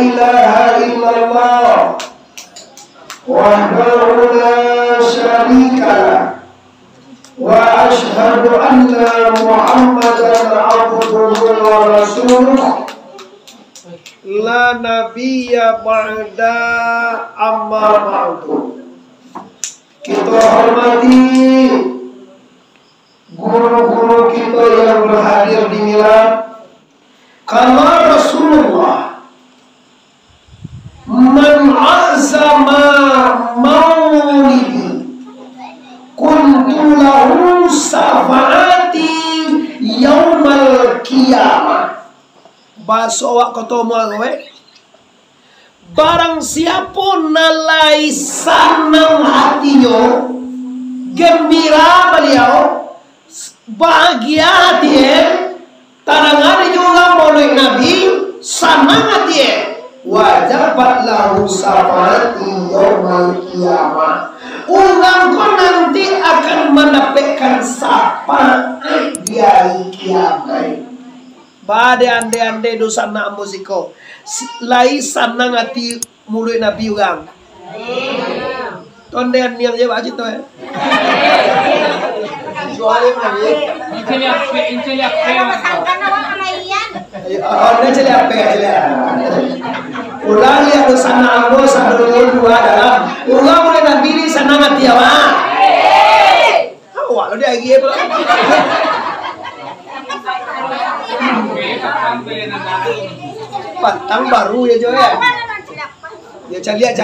ilaha illallah wahdahu la syarika lah wa asyhadu anna Muhammadan abduhu wa rasuluh la nabiyya ba'da amma ba'du. Kita hormati guru-guru kita yang berhadir di milad. Kala Rasulullah, man azama maulidi kuntu lahu syafaati yaumal qiyamah. Baso awak ketemu aku barang siapa nalai senang hatinya, gembira beliau, bahagia hatinya, tanangan juga oleh Nabi, senang hatinya, wajibat lahu syafaati yaumal qiyamah. Ulangku nanti akan mendapatkan syafaat di hari kiamat. Bade ande dosa nak musiko lai sanang hati mulut Nabi orang. Tonde niang je baca tu. Ande celi apa? Ulang lihat dosa nak aku satu dua dalam. Ulang mulut Nabi ni sanang hati awak. Awak lo dia lagi apa? Pantang baru ya Jo ya. Ya caliat.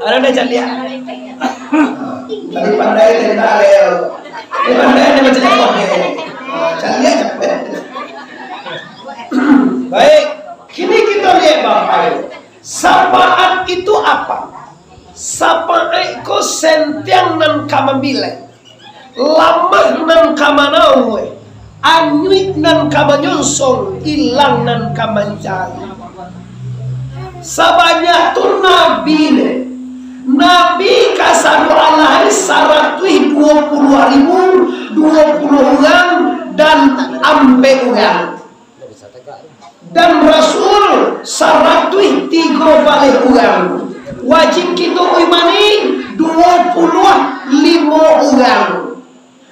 Ada caliat. Tadi pandai tentang leo. Ini pandai ni macam apa? Caliat cepet. Baik, kini kita lihat Bapak. Syafaat itu apa? Syafaat ko sentiang nan kamambile. Lamah nan kamanau. Anyuik nan kamanyonsong, ilang nan kamancari. Sebanyak tu Nabi ne, Nabi kasadu alai 120.000, 20 orang dan ambe orang. Dan Rasul 103 orang. Wajib kita imani 25 orang.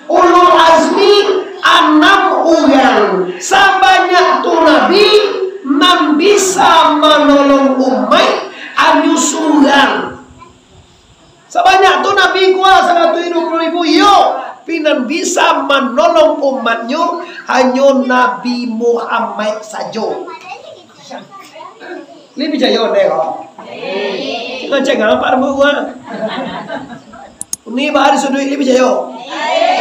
Ulul azmi 6 orang. Sebanyak tu Nabi nan bisa menolong umat anyusuran. Sebanyak tu Nabi kuasa 120.000 yo pinan bisa menolong umatnya hanya Nabi Muhammad saja. Ini bisa yo deh kok. Ngecek apa buat? Ini bahari sudut ini bisa yo.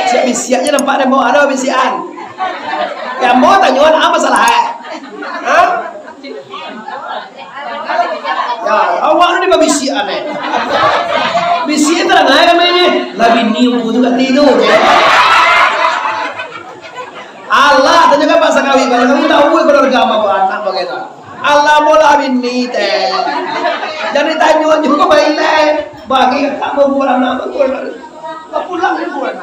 Siap bisiaknya nampak demo ada bisian. Yang mau tanyuan apa salah? Hah? Ya, awak ni bisian eh. Bisian terang aja namanya. Lebih niu tu kat tidur. Allah tanya kan bahasa kawin. Bahasa kawin tahu keluarga apa anak begitu. Allah mola bini teh. Jadi tanyuan juga baik bagi kamu bulan nama bulan. Pulang ni bulan.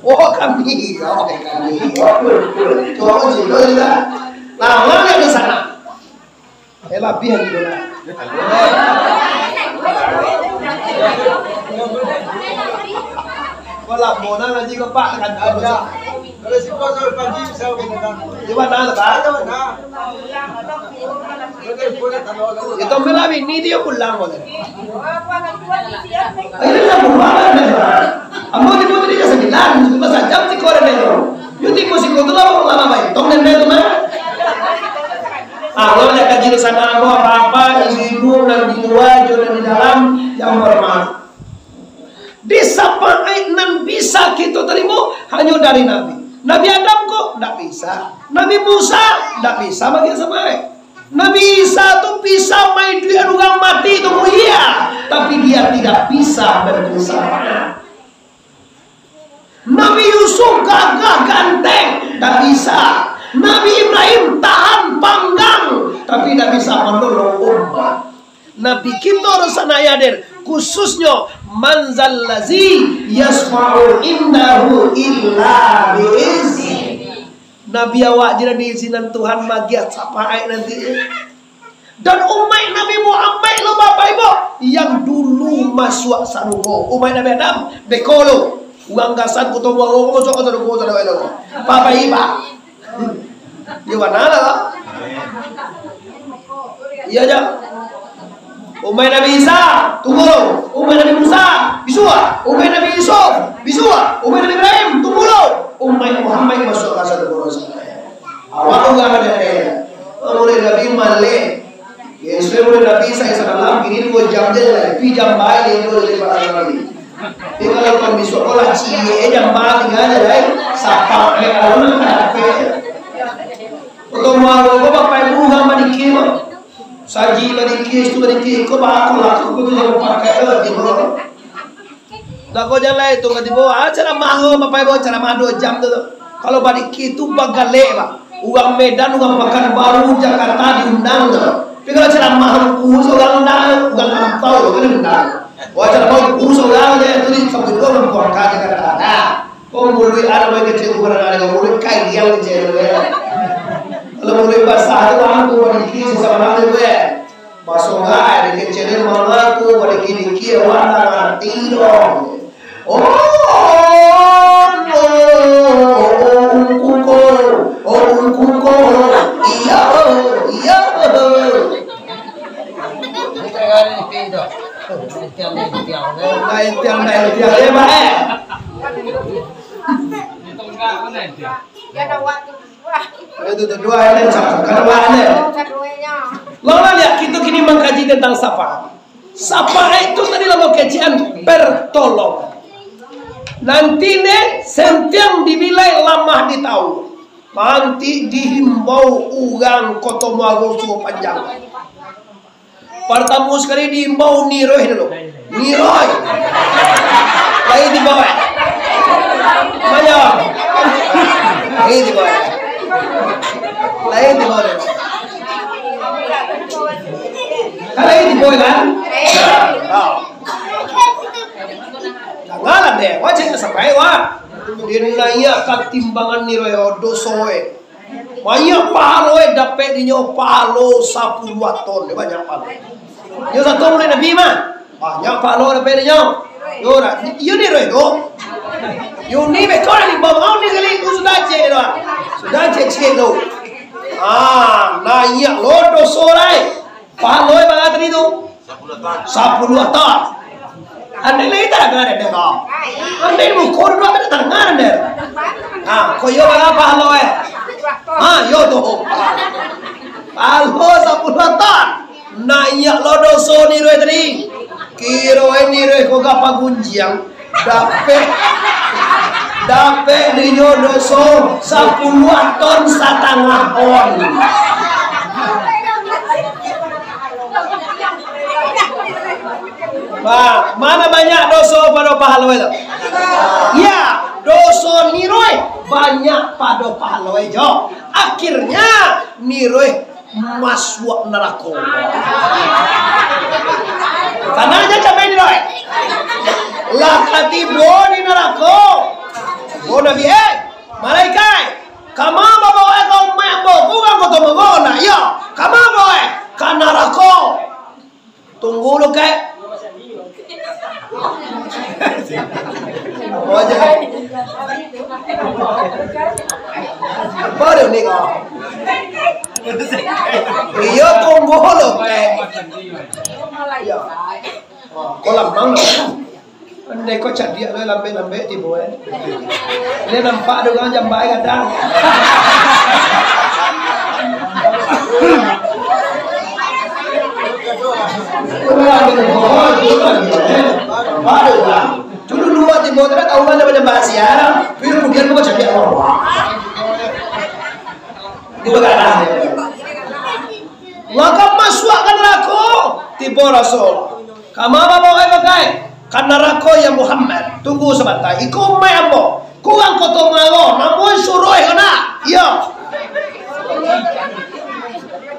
Oh kami. Tuan juga tidak. Nah, mana di sana? Lebih lagi dulu. Kalau mana lagi ke Pak akan ada. Kalau si kau sampai pagi bisa berenang. Di mana lah? Itu malam ini dia pulang boleh. Ini lah pulang. Amo di mana dia sembilan, masa jam si kau rendah. Yuti kau si kau tu lah pulang apa? Tong rendah tu mana? Kalau nak kaji sana apa-apa, ibu dan di luar juga di dalam yang hormat. Di syafaat nan bisa kita terima hanya dari Nabi. Nabi Adam kok tidak bisa. Nabi Musa tidak bisa bagi sampai. Nabi Isa tu bisa main dia orang mati itu iya, tapi dia tidak bisa bersyafaat. Nabi Yusuf gagah ganteng, tidak bisa. Nabi Ibrahim tahan panggang, tapi tidak bisa menolong umat. Nabi kita rasanya yadir, khususnya manzallazi yasfa'u indahu illa bi'izni. Nabi awak jadi diizinan Tuhan magiat sapai nanti. Dan umat Nabi Muhammad lo Bapak Ibu yang dulu masuk sanuko. Umat Nabi Adam dekolo. Uang gasan kutu buang masuk atau duku atau ada. Bapak Ibu. Di mana lah? Iya aja. Umat Nabi Isa tunggu. Umat Nabi Musa bisua. Umat Nabi Yusuf bisua. Umat Nabi Ibrahim tunggu. Umat Muhammad masuk ke satu awak enggak ada deh. Mulai Nabi Malik. Yesus mulai Nabi saya salam kini dua jam je lah. Pi jam baik dia dulu lepas lagi. Tapi kalau kau besok kau lah cie jam baik tinggal je lah. Sapa orang kafe. Untuk mau kau pakai bunga manikim. Saji manikim itu manikim kau bawa lah kau tu jangan pakai lagi bro. Dah kau jalan itu nggak dibawa. Cara mahu pakai bawa cara mahu 2 jam tu. Kalau manikim itu bagale bah. Uang Medan, uang Pekanbaru, Jakarta diundang tu. Tapi kalau cara mahal kurus orang undang, uang Ampau kan undang. Wah cara mahal kurus orang dia tu di sampai dua orang Jakarta Jakarta. Kau mulai ada mereka kecil ukuran ada, kau mulai kain yang kecil. Kalau mulai basah tu orang tu balik kiri sama orang tu masuk ada kecil mana tu balik kiri warna tidur. Iya. Itu dua ini Lola lihat kita kini mengkaji tentang sapa. Sapa itu tadi lama kajian bertolong. Nanti ne sentiang dibilai lama ditahu. Nanti dihimbau ugang kotomago suhu panjang. Pertama sekali dihimbau niroy dulu. Niroy. Lagi di bawah. Banyak. Lagi di bawah. Lagi di bawah. Lagi di bawah kan? Janganlah deh. Wajib sampai wah. Dinaya katimbangan niroy dosoe. Banyak paloe dapat dinyo palo 10 ton banyak palo. Yo satu mulai Nabi mah. Banyak palo dapat dinyo. Yo ra, yo niroy do. Yo ni be kau ni bawa ni kali sudah cek do. Sudah cek do. Naya lo dosorai. Paloe bangat tadi tu. 10 ton. Anda lagi tak dengar deh kau. Anda ini mukor dua ada dengar deh. Kau yo apa halo yo tuh. Halo 10 ton. Naya lo doso ni roy tadi. Kiro ini roy kau gapa gunjiang. Dape dinyo doso 10 ton 1,5 on. Mana banyak dosa pada pahala itu? Ya, dosa niroy banyak pada pahala itu. Akhirnya niroy masuk neraka. Karena aja sampai niroy. Lakati bo di neraka. Bo Nabi malaikat. Kama bawa kau membo, bukan kau tunggu na. Ya, kama bawa kan neraka. Tunggu lu kek. Baru ni kau. Iya tunggu lo kek. Kolam mang. Andai kau cari dia lambe di bawah. Dia nampak dengan jam baik kadang. Dulu luar di bawah tahu kan macam bahasa ya. Tapi kemudian kau cari orang. Dua kali. Maka masukkan neraka tiba Rasul. Kamu apa pakai? Karena neraka ya Muhammad. Tunggu sebentar. Iku mai apa? Kurang kotor malo. Namun suruh kena. Iya.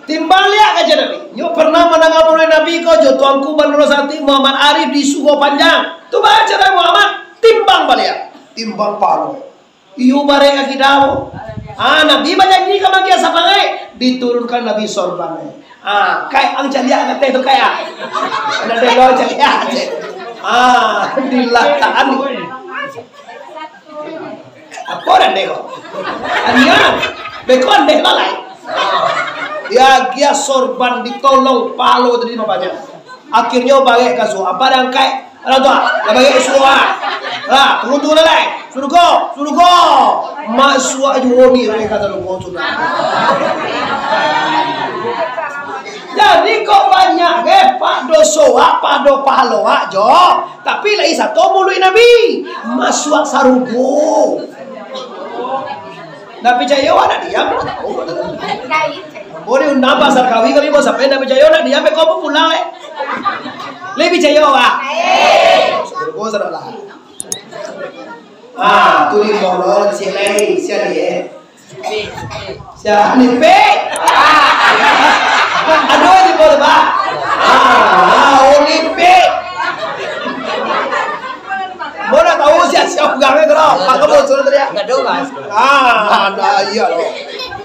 Timbang lihat aja Nabi. Nyo pernah mendengar mulai Nabi kau jo tuanku Banrosati Muhammad Arif di Sugo Panjang. Tu baca Nabi Muhammad timbang balik. Timbang palu. Iyo bareng akidawo. Nabi berjanji ke bagian sapangai diturunkan Nabi sorban. Kayak ang celia kata itu kayak. Ada delo celia. Dilataan. Apa dan deko? Anian. Beko deh lalai. Dia sorban ditolong palo tadi bapaknya. Akhirnya bagai kasu apa dan kayak ada tua, bagai suara. Tunggu lalai. Suruh go. Masuk aja woni kata lu sudah. Jadi kok banyak Pak dosoa, Pak do paloa jo. Tapi lai satu mului Nabi. Masuk sarugo. Nabi Jayo ada diam. Boleh undang pasar kawi kali bos sampai Nabi Jayo ada diam. Kau pulang lebih Jayo Surugo saudara. Tulis bolong sini dia. Siapa ni pe? Aduh di boleh ba? Oni pe. Mana tahu siapa gangnya kerap? Pakai bocor tadi ya? Enggak tahu mas. Iya loh.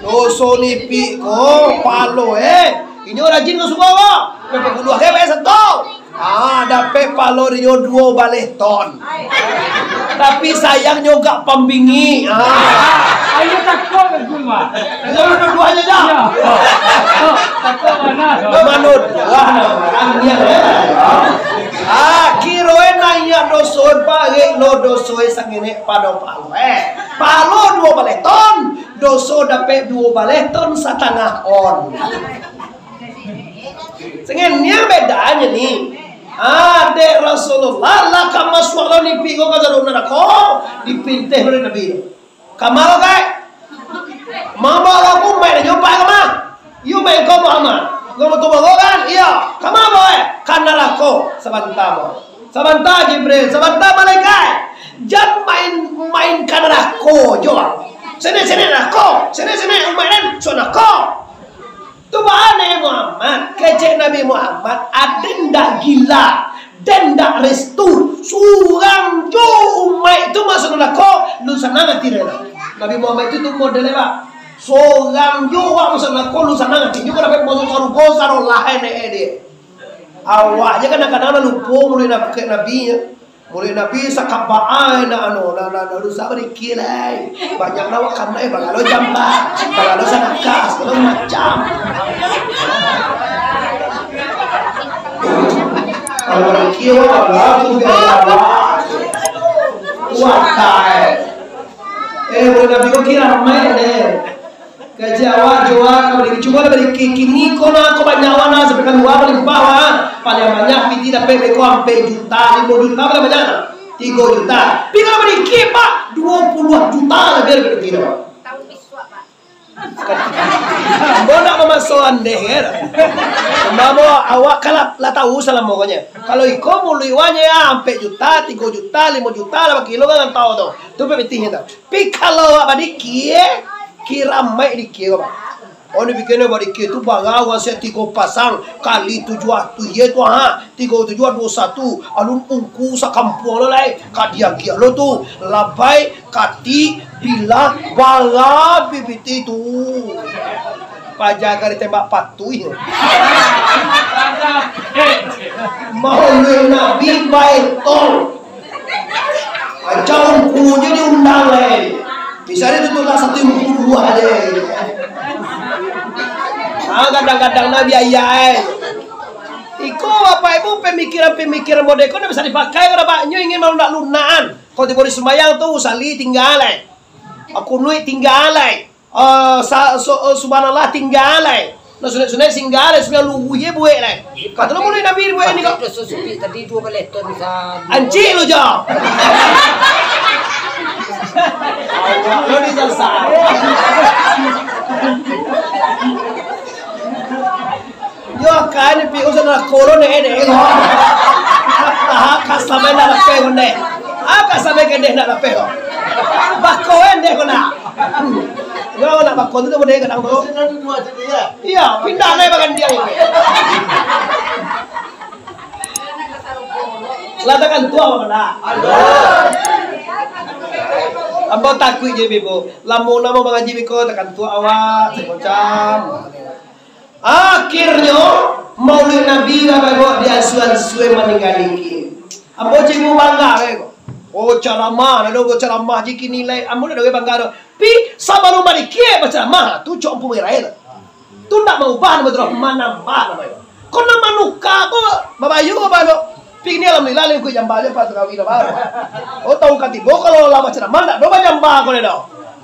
Doso nipi ko palo Ini rajin ke semua kok. Pepe kedua hebat satu. Dapat palo rio 2 baleton. Tapi sayang juga pembingi. Ayo takut ke gua. Dua aja dah. Takut mana? Manut. Kiroen nanya doso baik lo doso sangine pado palo. Palo 2 baleton. Doso dapat 2 baleton setengah on. Sengennya bedanya nih. Dek Rasulullah lah kamu suara ni pigo kazarum nako dipinteh oleh Nabi. Kamal kai, mama aku main nyoba kama, you main kau Muhammad, kau betul kan? Iya, kamu boy, karena lako sebentar Jibril, sebentar malaikat, jangan main karena lako, jual. Sini lako, sini mainin sonako. Tu bahane Muhammad, kecek Nabi Muhammad ada ndak gila dan ndak restu. Surang jo umat itu masuk neraka, lu sana ngati rela. Nabi Muhammad itu modelnya Pak. Surang jo wa masuk neraka lu sana ngati. Juga dapat masuk surga sarol lain dia. Awak je kadang-kadang lupa mulai nabi Mulai Nabi sakabaan rusak berikilai banyak lawak karena bagalo jamba bagalo sanakas bagalo macam kalau berikil bagalo biasa wakai mulai Nabi kok kira ramai deh Jawa kembali cuma dari kini kona ko banyawana sampai kan dua paling bawah paling banyak piti dapat beko sampai juta 5 juta paling banyak 3 juta tapi kalau beri Pak 20 juta lebih dari kita tahu biswa Pak bonak memasoan deh kan mamo awak kalap lah tahu salah pokoknya kalau iko muluiwanya ya sampai juta 3 juta 5 juta lah kilo kan tahu tuh tu petinya tuh tapi kalau apa dikit kira mai dikira Pak. Oni bikinnya bari itu bagawa saya 3 pasang kali 7 ye tu 3 7 21 alun ungku sakampung lai kadia kia lo tu labai kati bila bala bibiti tu pajaga ditembak patui mau Nabi baik tol aja ungkunya diundang lai misalnya itu lah 1 aja. Kadang-kadang Nabi ayah. Iko bapak ibu pemikiran modeko bisa dipakai kalau bapaknya ingin mau nak lunaan. Kau tiba di sembahyang tuh sali tinggal aku nuit tinggal subhanallah tinggal nah sunat singgale sunat luye buat kata lo mulai Nabi buat ini kok tadi 2 baleton bisa anci lo jauh. Lo di selesai. Yo kan pi usan na kolon ede. Kasame na lape konde. Kasame kende na lape ko. Bako ende ko na. Yo na bako tu bode kadang tu. Iya, pindah na bagan dia. Latakan tua mana? Ambo takut je bibo. Lamun namo mengaji biko tekan tua awak semacam. Akhirnya Maulid Nabi bapak dia suan-suan meninggal iki. Ambo cimu bangga bego. Oh ceramah, ada ceramah jiki nilai. Ambo ada bangga. Pi sabaru mari kie ceramah tu cok pumira itu. Tu ndak mau bahan betul mana bahan apa itu. Kau nama nuka kau babayu bapak. Pi ni alhamdulillah le ku jamba je pas kawin apa. Oh tahu katibo kalau lama ceramah ndak do jamba kau le do.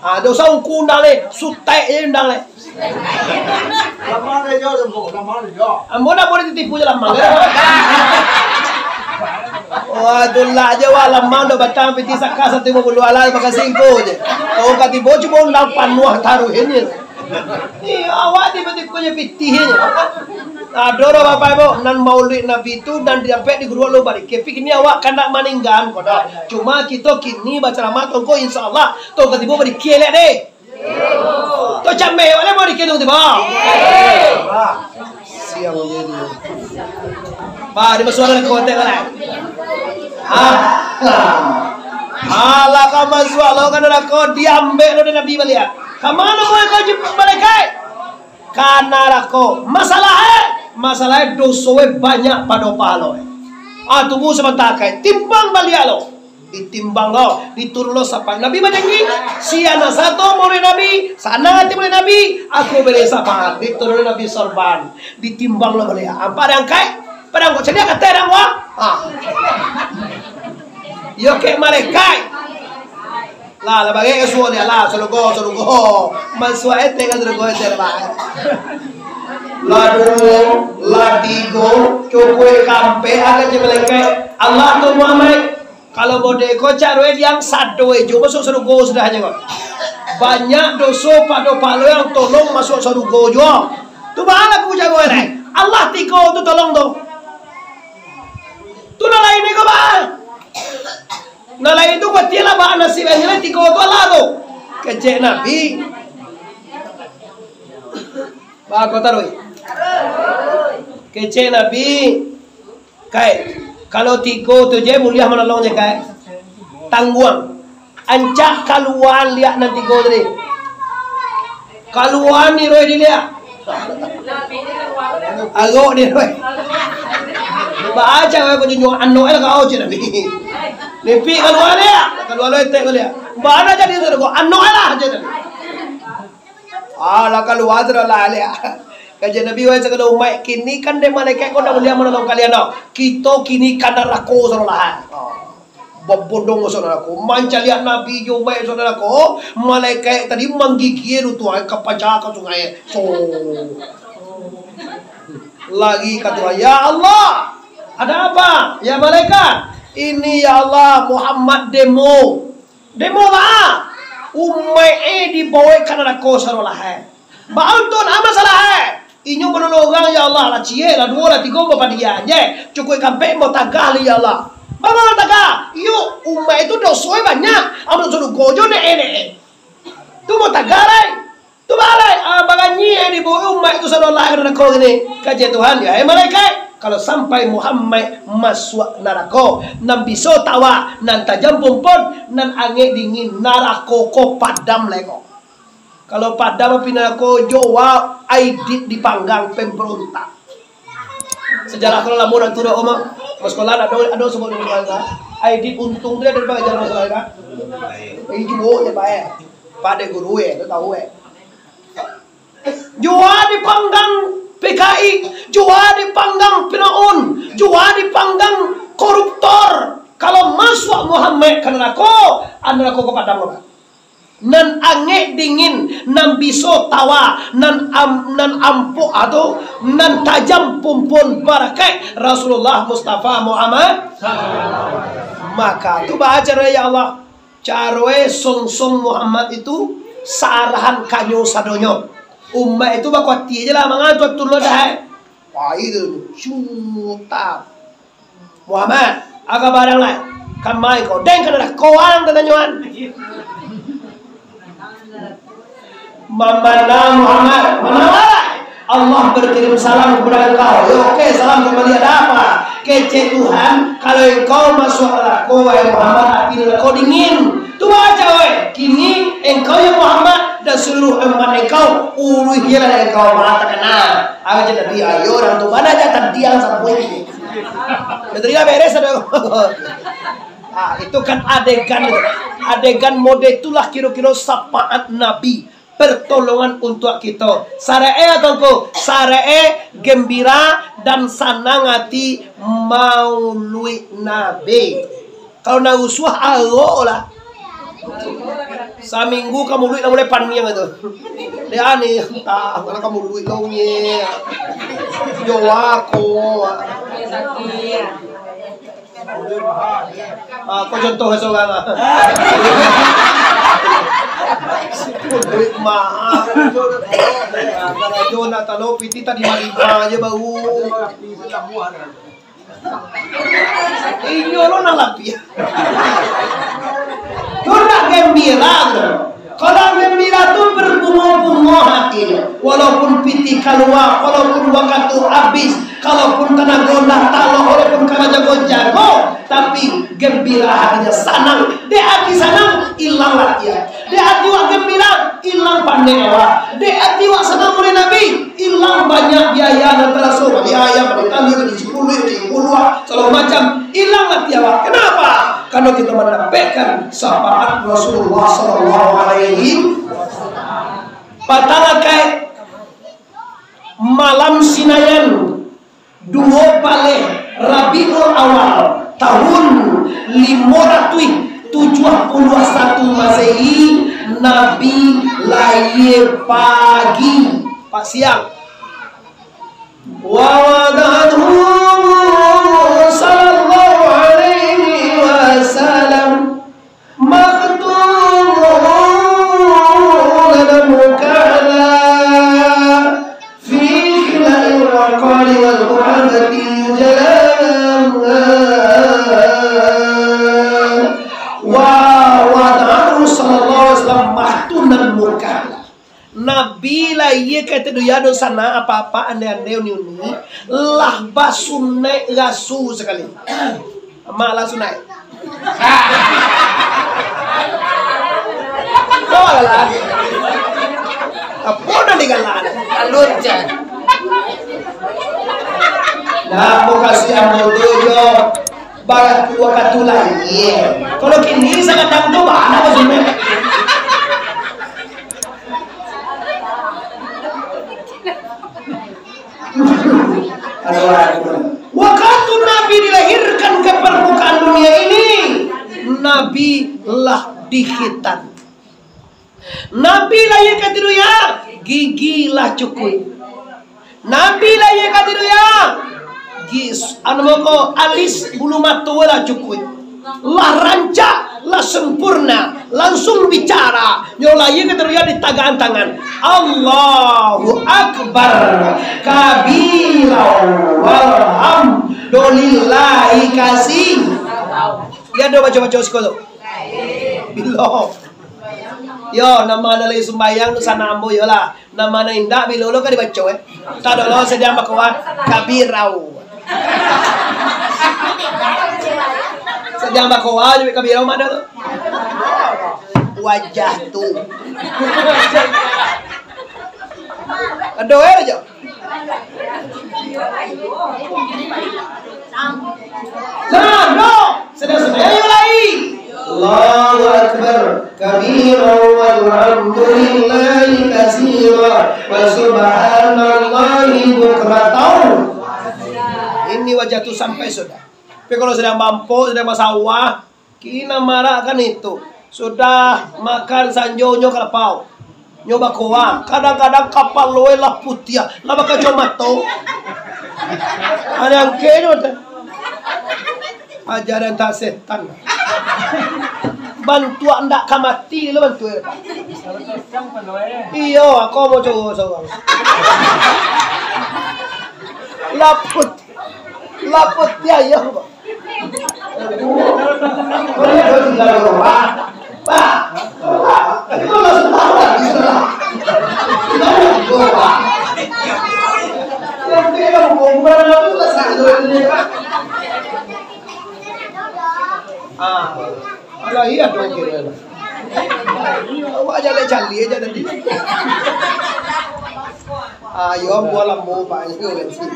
Ah dosa ungkundang le sutai je undang le. Lama le jo sembo, lama le jo. Ambo nak boleh ditipu je lamang. Wah, dullah aja wah lamang do batang piti sakasa tu mau lualal makasih ko je. Oh katibo cuma undang panuah taruh ini. Ni awak tiba-tiba punya piti je. Adoro bapak ibu nan Maulid Nabi itu dan diampe di guru lo balik. Kepik ini awak kena maninggan koda. Cuma kita kini baca ceramah tongko insyaallah to katibo balik kielek deh. To jambe wala mau dikendung tiba. Siang jadi. Pak, di masuara kote lah. Ala kama sualo kan ada kau diambil lo Nabi balik. Kamana mau kau jumpa balik? Karena rako masalah dosoe banyak pada palo. Tubuh sebentar kai timbang balik lo. Ditimbang lo, diturun lo sampai Nabi badangi. Siana satu Maulid Nabi, sana Maulid Nabi, aku beli sapa, diturun Nabi sorban, ditimbang lo beli. Apa yang kai? Padang kau ceria kata orang wah. Yo ke malaikat. Lah bagai kesuo dia lah, sulugo. Masuk ete kan sulugo ete lah. Ladigo, cukui kampe agak je malaikat. Allah tu Muhammad. Kalau bode ko carwe yang sadoe jo masuk surga sudah aja kok. Banyak dosa pada palo yang tolong masuk surga jo. Tu bahala ku jago ini. Allah tiko tu tolong tu. Tu nalai ni ko ba? Nalai itu buat tiala ba nasib ini tiko tu Allah tu. Kecek Nabi. Ba ko taroi. Kecek Nabi. Kai kalau tiko tu je mulia menolongnya kai tangguang ancak kaluan lihat nanti go tadi kaluan ni roy dilihat agak ni roy baca aku junjung anu el kau je nabi lepi kaluan dia kaluan lo tek dia mana jadi tu go anu lah je nabi ala kaluan tu lah dia. Kajian Nabi wa sakala umai kini kan de malaikat ko dah mulia menolong kalian dah. Kita kini kan rako saudara. Bobondong saudara ko. Manca lihat Nabi jo umai saudara ko. Malaikat tadi menggigir tu ai kapaca ka sungai. So. Lagi kata ya Allah. Ada apa? Ya malaikat. Ini ya Allah Muhammad demo. Demo lah. Umai dibawa kan rako saudara. Baantun apa salah? Inyo menolongang ya Allah lah cie lah dua lah tiga bapak dia je cukup kampe mau tagah ya Allah bapak tagah iyo umat itu dosa banyak amun suruh gojo ne tu mau tagah lai tu balai baganyi di bawah umat itu salah lahir neraka ini kaji Tuhan ya malaikat kalau sampai Muhammad masuk neraka nan bisa tawa nan tajam pompon nan angin dingin neraka ko padam lego. Kalau padam pinako Jawa aidit dipanggang pemberontak. Sejarah kalau lamun tu dah omong sekolah ada sebut dengan aidit untung dia daripada jalan masalah kan. Ini juga ya baik. Pada guru tu tahu Jawa dipanggang PKI, Jawa dipanggang Pinaun, Jawa dipanggang koruptor. Kalau masuk Muhammad ke neraka, neraka ko padam lo. Nan angin dingin, nan biso tawa, nan ampuh atau nan tajam pumpun barakai Rasulullah Mustafa Muhammad. Maka tu baca ya Allah, carwe song Muhammad itu sarahan kanyo sadonyo. Umat itu bakwati aja lah mengatur turun dah. Wah itu cuta Muhammad agak barang lain. Kan mai kau deng kan ada kawang tananyuan. Mana Muhammad, mana Allah berkirim salam kepada engkau. Oke, salam kembali ada apa? kece Tuhan, kalau engkau masuk aku wahai Muhammad, hati engkau dingin. Tu aja weh. Kini engkau ya Muhammad dan seluruh umat engkau uruhilah engkau mengatakan aja Nabi ayo orang tu mana aja terdiam sampai ini. Betul beres ada. Itu kan adegan mode itulah kira-kira syafaat Nabi, pertolongan untuk kita. Sarae atau sarae gembira dan senang hati maului Nabi. Kalau nak usuh aro lah. Saminggu kamu luit mulai panjang itu. Dia aneh, entah kalau kamu luit longnya. Yo aku. Kau contoh seorang duit mahal. Kalau Jonathan lo piti tadi lima aja bau. Iyo lo nalapi. Lo nak gembira tu. Kalau gembira tu berbunga-bunga hatinya. Walaupun piti keluar, walaupun waktu habis, kalaupun kena gondah talo, walaupun kena jago-jago, tapi gembira hatinya senang. Di hati senang, hilang dia. Di hati wak gembira, hilang pandai awak. Di hati wak senang oleh Nabi, hilang banyak biaya dan terasa biaya berkali di 10 segala macam, hilang hati awak. Kenapa? Karena kita mendapatkan syafaat Rasulullah sallallahu alaihi wasallam. Patalakai malam Sinayan 2 Paleh Rabiul Awal tahun 571 Masehi, Nabi lahir pagi, pas siang. Wa wada'ahu sallallahu alaihi wasallam maktumun mukalla fi khilal waqal wal muhammadi jalan wa wada'ahu sallallahu alaihi wasallam maktunan mukalla. Nabi lah ia kata dia ada sana apa-apa ande-ande uni lah basunai rasu sekali. Malah sunai. Kau lah. Apa dah digalan? Alur je. Nah, mau kasih ambil dojo. Barat tua katulah. Kalau kini sangat tangguh mana basunai? Waktu Nabi dilahirkan ke permukaan dunia ini, Nabi lah dikhitan. Nabi lahir ke dunia, gigi lah cukup. Nabi lahir ke dunia, alis bulu mata lah cukup. Lah rancak, lah sempurna, langsung bicara. Nyolaya kata dia di tangan. Allahu Akbar kabira walhamdulillahi kasih. Ya do baca sekolah. Bilo. Yo nama nalai sembayang nu sana ambo yo lah. Nama na indah bilo lo ka dibaca Tado lo sedia makwa kabirau. Sedang bakoa juga kabirau mana tu? Wajah tu. Aduh aja. Nah, no. Sedang ayo lagi. Allahu Akbar kabira walhamdulillahi katsira wa subhanallahi bukratan. Ini wajah tu sampai sudah. Tapi kalau sedang mampu, sedang masawah, kina marah kan itu. Sudah makan sanjonyo kalapau. Nyoba koa. Kadang-kadang kapal loe lah putih. Lah bakal cuma to. Ada yang keno. Ajaran tak setan. Bantu anda kamati lo bantu. Iyo, aku mau coba seorang. Laput dia ya. Pak. Alah iya dong kira. Awak aja nak cari aja nanti. Ayo bola mau banyak kan sih.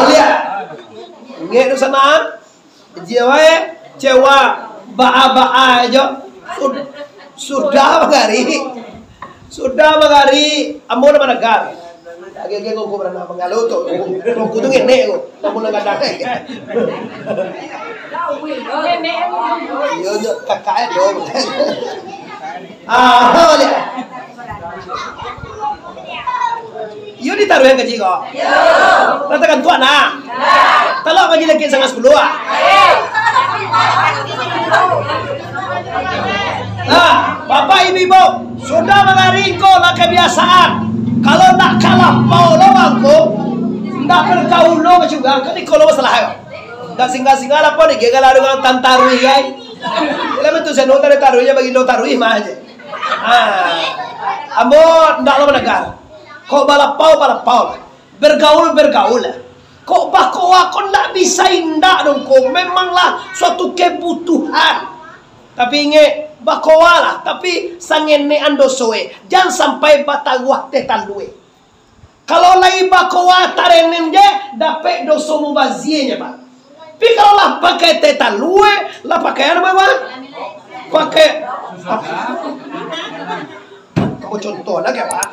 Lihat. Nggak tu sana. Cewa baa aja. Sudah bagari. Amo na managar. Agak ko berenang mengalau tu. Aku tu ngene ko. Kamu nak datang. Yo kakak dong. Lihat. Yo ditaruh yang gaji kok. Katakan tuan Kalau gaji lagi sangat 10 Bapak ibu sudah mengariko lah kebiasaan. Kalau nak kalah paulo aku, nak bergaul lo juga. Kan kalau masalah dah singgah apa ni? Gagal dengan tantarui gay. Kalau itu saya nota taruhnya bagi lo taruhi mah aja. Amo ndak lo menegar. Kok balapau bergaul lah. Kok bakoa kok ndak bisa indah dong kok. Memanglah suatu kebutuhan. Tapi ingat bakoa lah. Tapi sangene andosoe. Jangan sampai batawah tetalue. Kalau lagi bakoa tarenin je dapat doso mubazienya pak. Tapi kalau lah pakai tetalue lah pakai apa pak? Pakai kamu contoh lagi apa?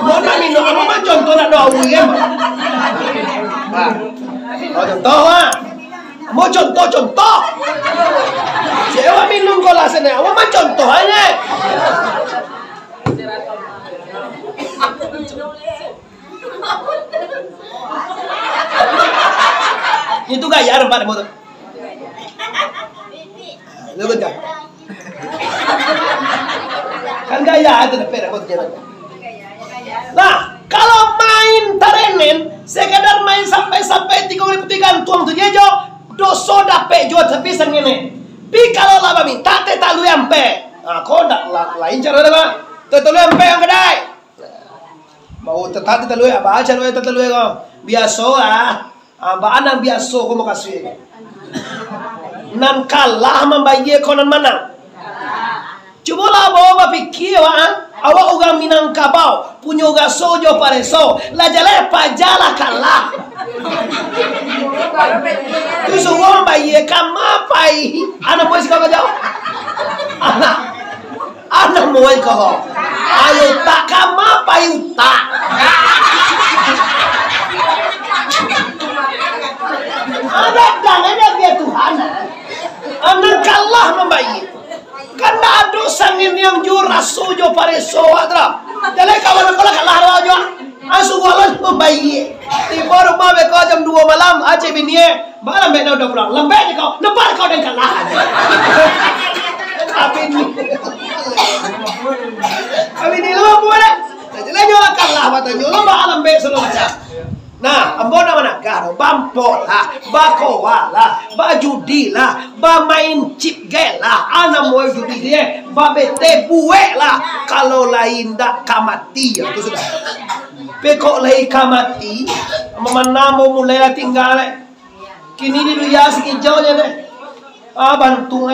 Mau nak minum apa mah contoh nak doa uang mau contoh mau contoh siapa minum kola sana apa mah contoh aja itu gaya rempat motor lu betul kan gaya itu dapat buat jalan. Nah, kalau main tarenin, sekadar main sampai 30 tuang tu jejo, doso dapat jual tapi sengene. Pi kalau laba minta tetalu ampe. Kau dak lain cara dah. Tetalu ampe yang kedai. Mau tetalu apa aja lu tetalu kau. Biasa anak biasa kau mau kasih. Nan kalah membayar kau nan mana? Coba lah bawa pikir awak orang Minangkabau punya orang sojo pareso lah jalan pajala kalah. Tu semua bayi kamapai anak boys kau jauh. Anak boys kau. Ayo tak kamapai utak. Anak jangan dia Tuhan. Anak kalah membayi. Karena ada sangin yang juras sojo pareso adra. Jadi kawan kalau kalah aja. Asu walan membayi. Tiba rumah mereka jam 2 malam aja biniye. Malam mereka udah pulang. Lembek kau, nampak kau dan kalah. Kami ni lu boleh. Jadi nyola kalah mata nyola malam lembek selalu macam. Nah, ambona mana karo bampol lah, bakowa lah, bajudi lah, main chip game lah, anak mau judi dia, bete buek lah. Kalau lain tak kamati ya itu sudah. Pekok lain kamati, mana mau mulai tinggal. Kini di dunia sekejauhnya deh. Bantu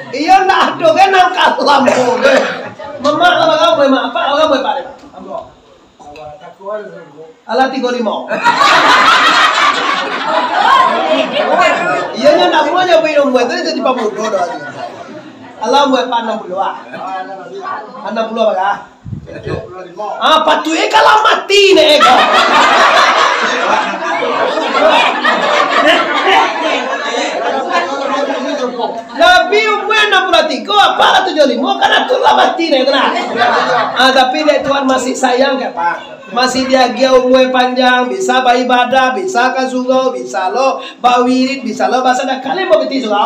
Iya nak do kan nak kalam boleh. Mama apa orang boleh pada. Alah 35. Iya nya nak semua nya minum buat itu jadi pamudo dah. Alah buat 60 60 apa? Patu kalau mati nih ego. Tapi umumnya 63 apa 75 karena itulah mati nih tenang. Tapi dia Tuhan masih sayang kan Pak. Masih dia umur panjang, bisa beribadah, bisa ke surga, bisa lo bawirid, bisa lo bahasa dah kali mau beti surga.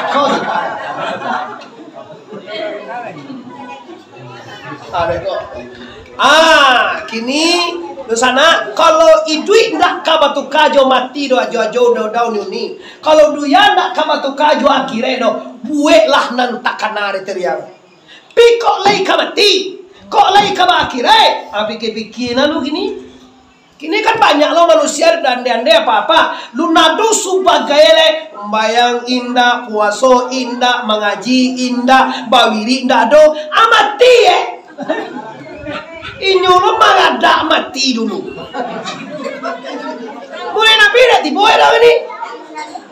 Kau kini di sana kalau idui ndak kabatu kajo mati do ajo do daun ini. Kalau duya ndak kabatu kajo akhirnya do buek lah nan takanare teriang. Pi kok lay ka mati. Kok lay ka akhirnya? Pikir-pikir lu gini. Kini kan banyak lo manusia dan ande apa-apa. Lu nado sebagai le bayang indah, puaso indah, mengaji indah, bawiri indah do amati ya. Inyo lo mangada mati dulu. Mulai nabi dah tiboy dah ini.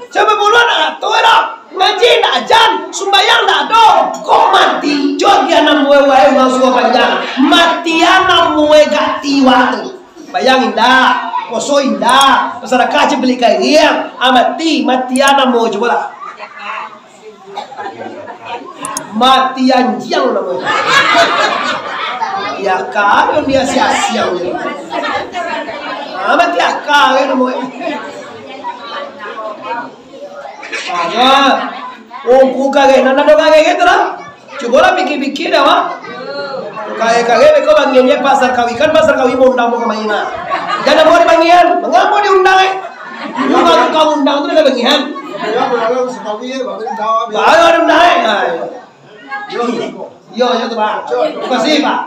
Coba mulu nak tu dah. Ngaji nak ajan, sumbayang nak do. Kok mati? Jogi anak muwe masuk panjang. Mati anak muwe gati waktu. Bayangin dah, poso indah, pasal kaca beli kain, amati anak mau coba lah. Mati anjing namanya. Ya kan dia sia-sia. Mati akal namanya. Aja, buka kain, nana dong kain gitu lah. Coba lah pikir-pikir dah wah. Kaya beko bangiannya pasar kawi mau undang mau kemana? Jangan mau dibangian, mengapa diundang? Juga tuh kamu undang tuh dengan bangian. Baru ada undang. Yo tuh pak, kasih pak.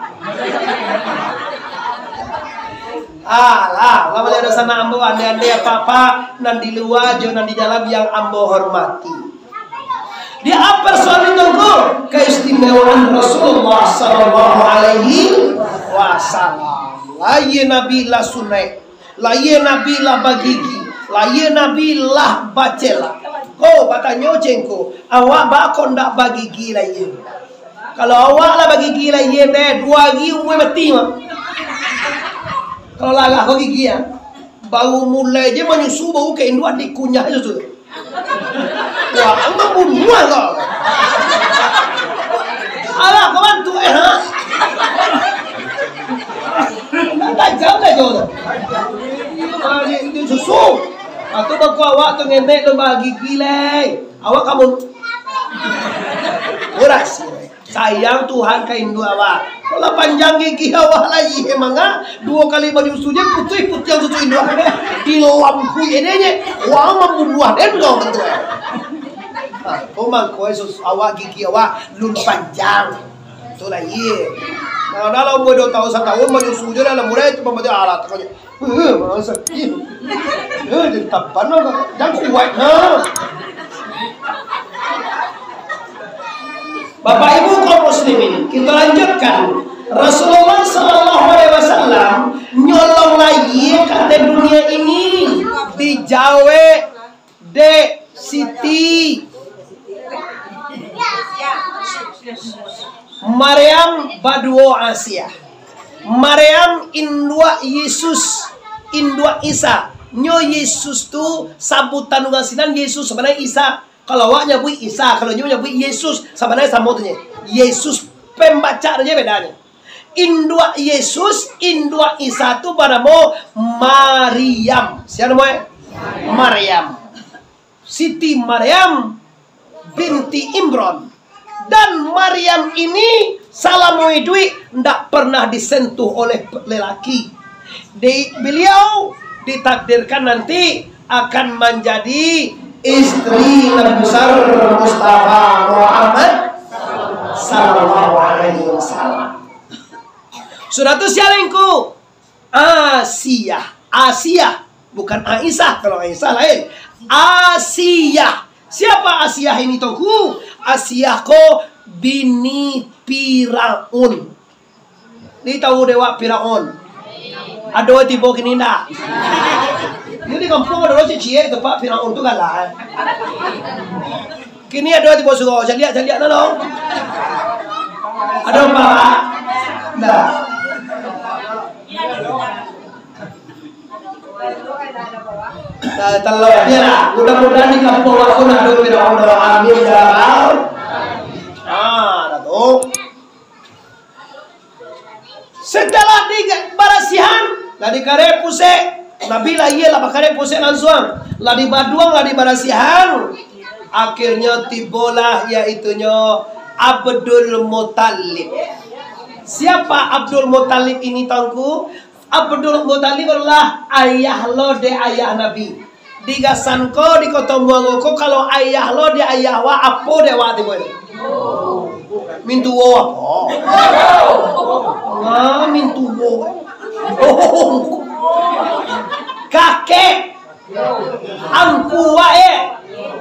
Lah ada sana ambo ande apa nan di luar jo nan di dalam yang ambo hormati. Di apa soal itu keistimewaan Rasulullah Sallallahu Alaihi Wasallam. Laye Nabi lah sunai, laye Nabi lah bagigi, laye Nabi lah bacela. Oh batanya cengko, awak bakon dak bagigi laye. Kalau awak lah bagigi laye deh, 2 hari umur mati mah. Kalau lagah bagigi ya, baru mulai je menyusu bau kain dua dikunyah itu tu. Wah, emang bunuh kau. Alah, kau bantu ha? Tak jauh dah jauh. Ini susu. Atau baku awak tu ngendek tu bagi gila. Awak kamu. Uras. Sayang Tuhan kain dua awak. Kalau panjang gigi awak lagi emangah 2 kali menyusunya putih yang susu induk. Di lampu ini wah membunuh dan kau betul. Kau mangkoi sus awak gigi awak lun panjang. Itulah iya. Nah, dalam umur 2 tahun 1 tahun menyusunya dalam mulai itu pembaca alat katanya. Masa ini. Jadi tapan dan kuat Bapak Ibu kaum muslimin, kita lanjutkan. Rasulullah Sallallahu Alaihi Wasallam nyolong lagi kata dunia ini di Jawa de Siti Maryam Baduo Asia. Maryam indua Yesus, indua Isa. Nyo Yesus tu sabutan ngasinan Yesus sebenarnya Isa. Kalau awak nyebut Isa, kalau nyebut Yesus, sebenarnya sama tuh Yesus pembaca aja bedanya. Indua Yesus, indua Isa itu bernama Maryam. Siapa namanya? Maryam. Siti Maryam binti Imran. Dan Maryam ini salam duit tidak pernah disentuh oleh lelaki. Beliau ditakdirkan nanti akan menjadi istri Nabi besar Mustafa Muhammad Sallallahu Alaihi Wasallam. Sudah tu sialengku Asia bukan Aisyah. Kalau Aisyah lain Asia. Siapa Asia ini toku? Asia ko bini Firaun. Ni tahu dewa Firaun. Ada tiba kini nak. Ini di kampung ada orang cie tempat Firaun tu kalah. Kini ada tiba suruh caliak nalo. Ada apa? Dah. Kalau dia lah, mudah-mudahan di kampung aku nak ada Firaun dalam amin dalam. Dah tu. Setelah dibarasihan, lah dikare pusek. Nabi lah iya lah bakare pusek langsung. Lah di baduang lah di barasihan. Akhirnya tibolah yaitunya Abdul Muttalib. Siapa Abdul Muttalib ini tangku? Abdul Muttalib adalah ayah lo de ayah Nabi. Digasanko di kota muangoko kalau ayah lo de ayah wa apo de wa tiboy. Mintuwo apa? Ah, mintuwo. Oh, kakek. Angku wae.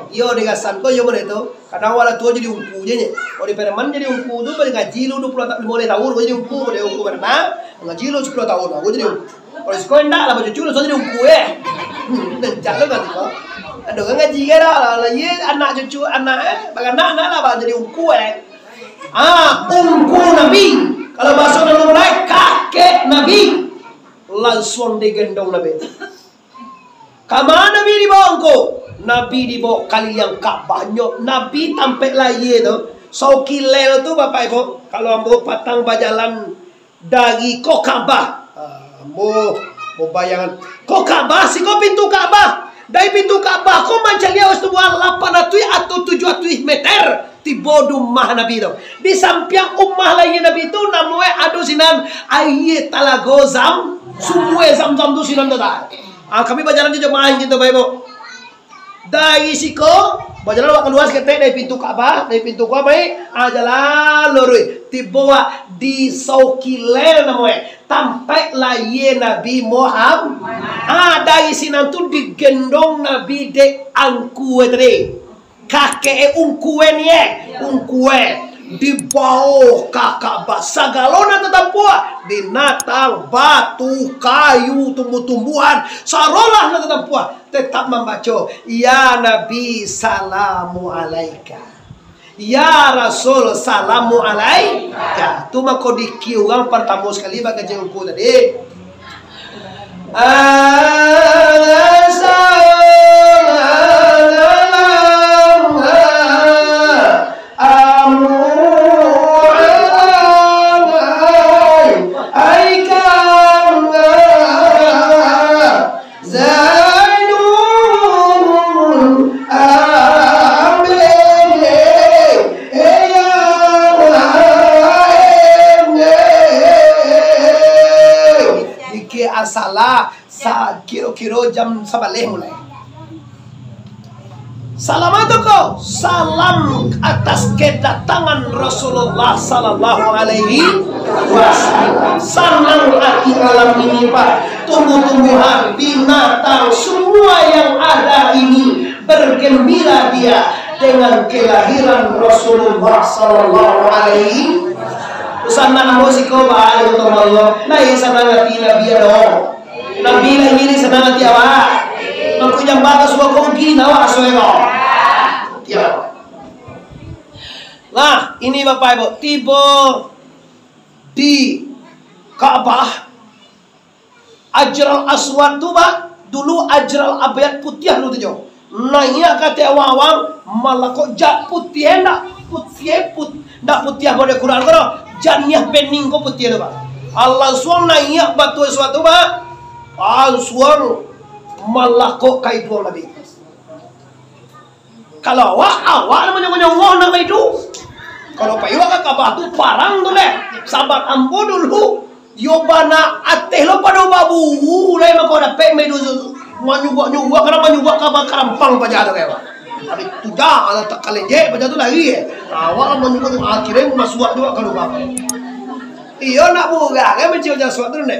Yo digasan ko yo boleh tu. Kadang wala tua jadi ungku je nya. Kalau di Pereman jadi ungku tu balik ngaji lu 50 tahun jadi ungku dia ungku Pereman. Ngaji lu 10 tahun aku jadi ungku. Kalau sekolah ndak lah cucu lu jadi ungku Dan jalan kan tu. Ada orang ngaji kira lah ye anak cucu anak anak lah jadi ungku ungku Nabi. Kalau bahasa orang lain kakek Nabi. Langsung digendong Nabi. Kamana Nabi dibawa engkau? Nabi dibawa kali yang Ka'bahnya. Nabi tampil lagi tu. Saukilel tu Bapak Ibu. Kalau ambo patang bajalan dari ko Ka'bah. Ambo bayangan. Ko Ka'bah si ko pintu Ka'bah. Dari pintu Ka'bah ko mancalia was tu buat 800 atau 700 meter. Tiba rumah Nabi tu. Di samping rumah lagi Nabi tu namanya adu sinan air talago zam. Semua zam-zam tu sinan tu tak. Kami berjalan di jemaah gitu Bapak Ibu. Dari siko berjalan waktu luas ketek dari pintu Ka'bah, jalan lurus tiba di Saukilel namanya. Tampak laye Nabi Muhammad. Dari sini tu digendong Nabi de angkue tadi. Kakek ungkue ni ungkue di bawah Ka'bah sagalona tetap puas binatang batu kayu tumbuh-tumbuhan sarolah tetap puas tetap membaca ya Nabi salamu alaika ya Rasul salamu alaika tu mako dikiu orang pertama sekali bagi jengku tadi salah kiro-kiro jam 11 mulai. Salamatukum, salam atas kedatangan Rasulullah sallallahu alaihi wasallam. Senang hati alam ini Pak, tumbuh-tumbuhan, binatang, semua yang ada ini bergembira dia dengan kelahiran Rasulullah sallallahu alaihi wasallam. Sana musiko ba ayo to Allah. Na sana ngati nabi ado. Nabi la ini sana ngati awak. Naku jang batas wa ko gina wa soego. Ya. Nah, ini Bapak Ibu, tiba di Ka'bah. Ajral Aswad tu ba dulu Ajral Abyad putih lu tu jo. Nanya kata awang malah kok jak putih ndak putih boleh Quran ko. Janiah pening ko putih tu Pak. Allah suang naik batu sesuatu Pak. Allah suang malah kok kai dua Nabi. Kalau awak namanya ngoh nak itu. Kalau payu ka Ka'bah tu parang tu leh. Sabar ambo dulu. Yo bana ateh lo pada babu. Lai mako dapat medu manyugak karena manyugak Ka'bah karampang paja ada Pak. Tapi tu dah ada tak kalenje paja tu lagi. Awak manyugak tu akhirnya masuk juga kalau Bapak. Iya nak buka kan mencium sesuatu ni.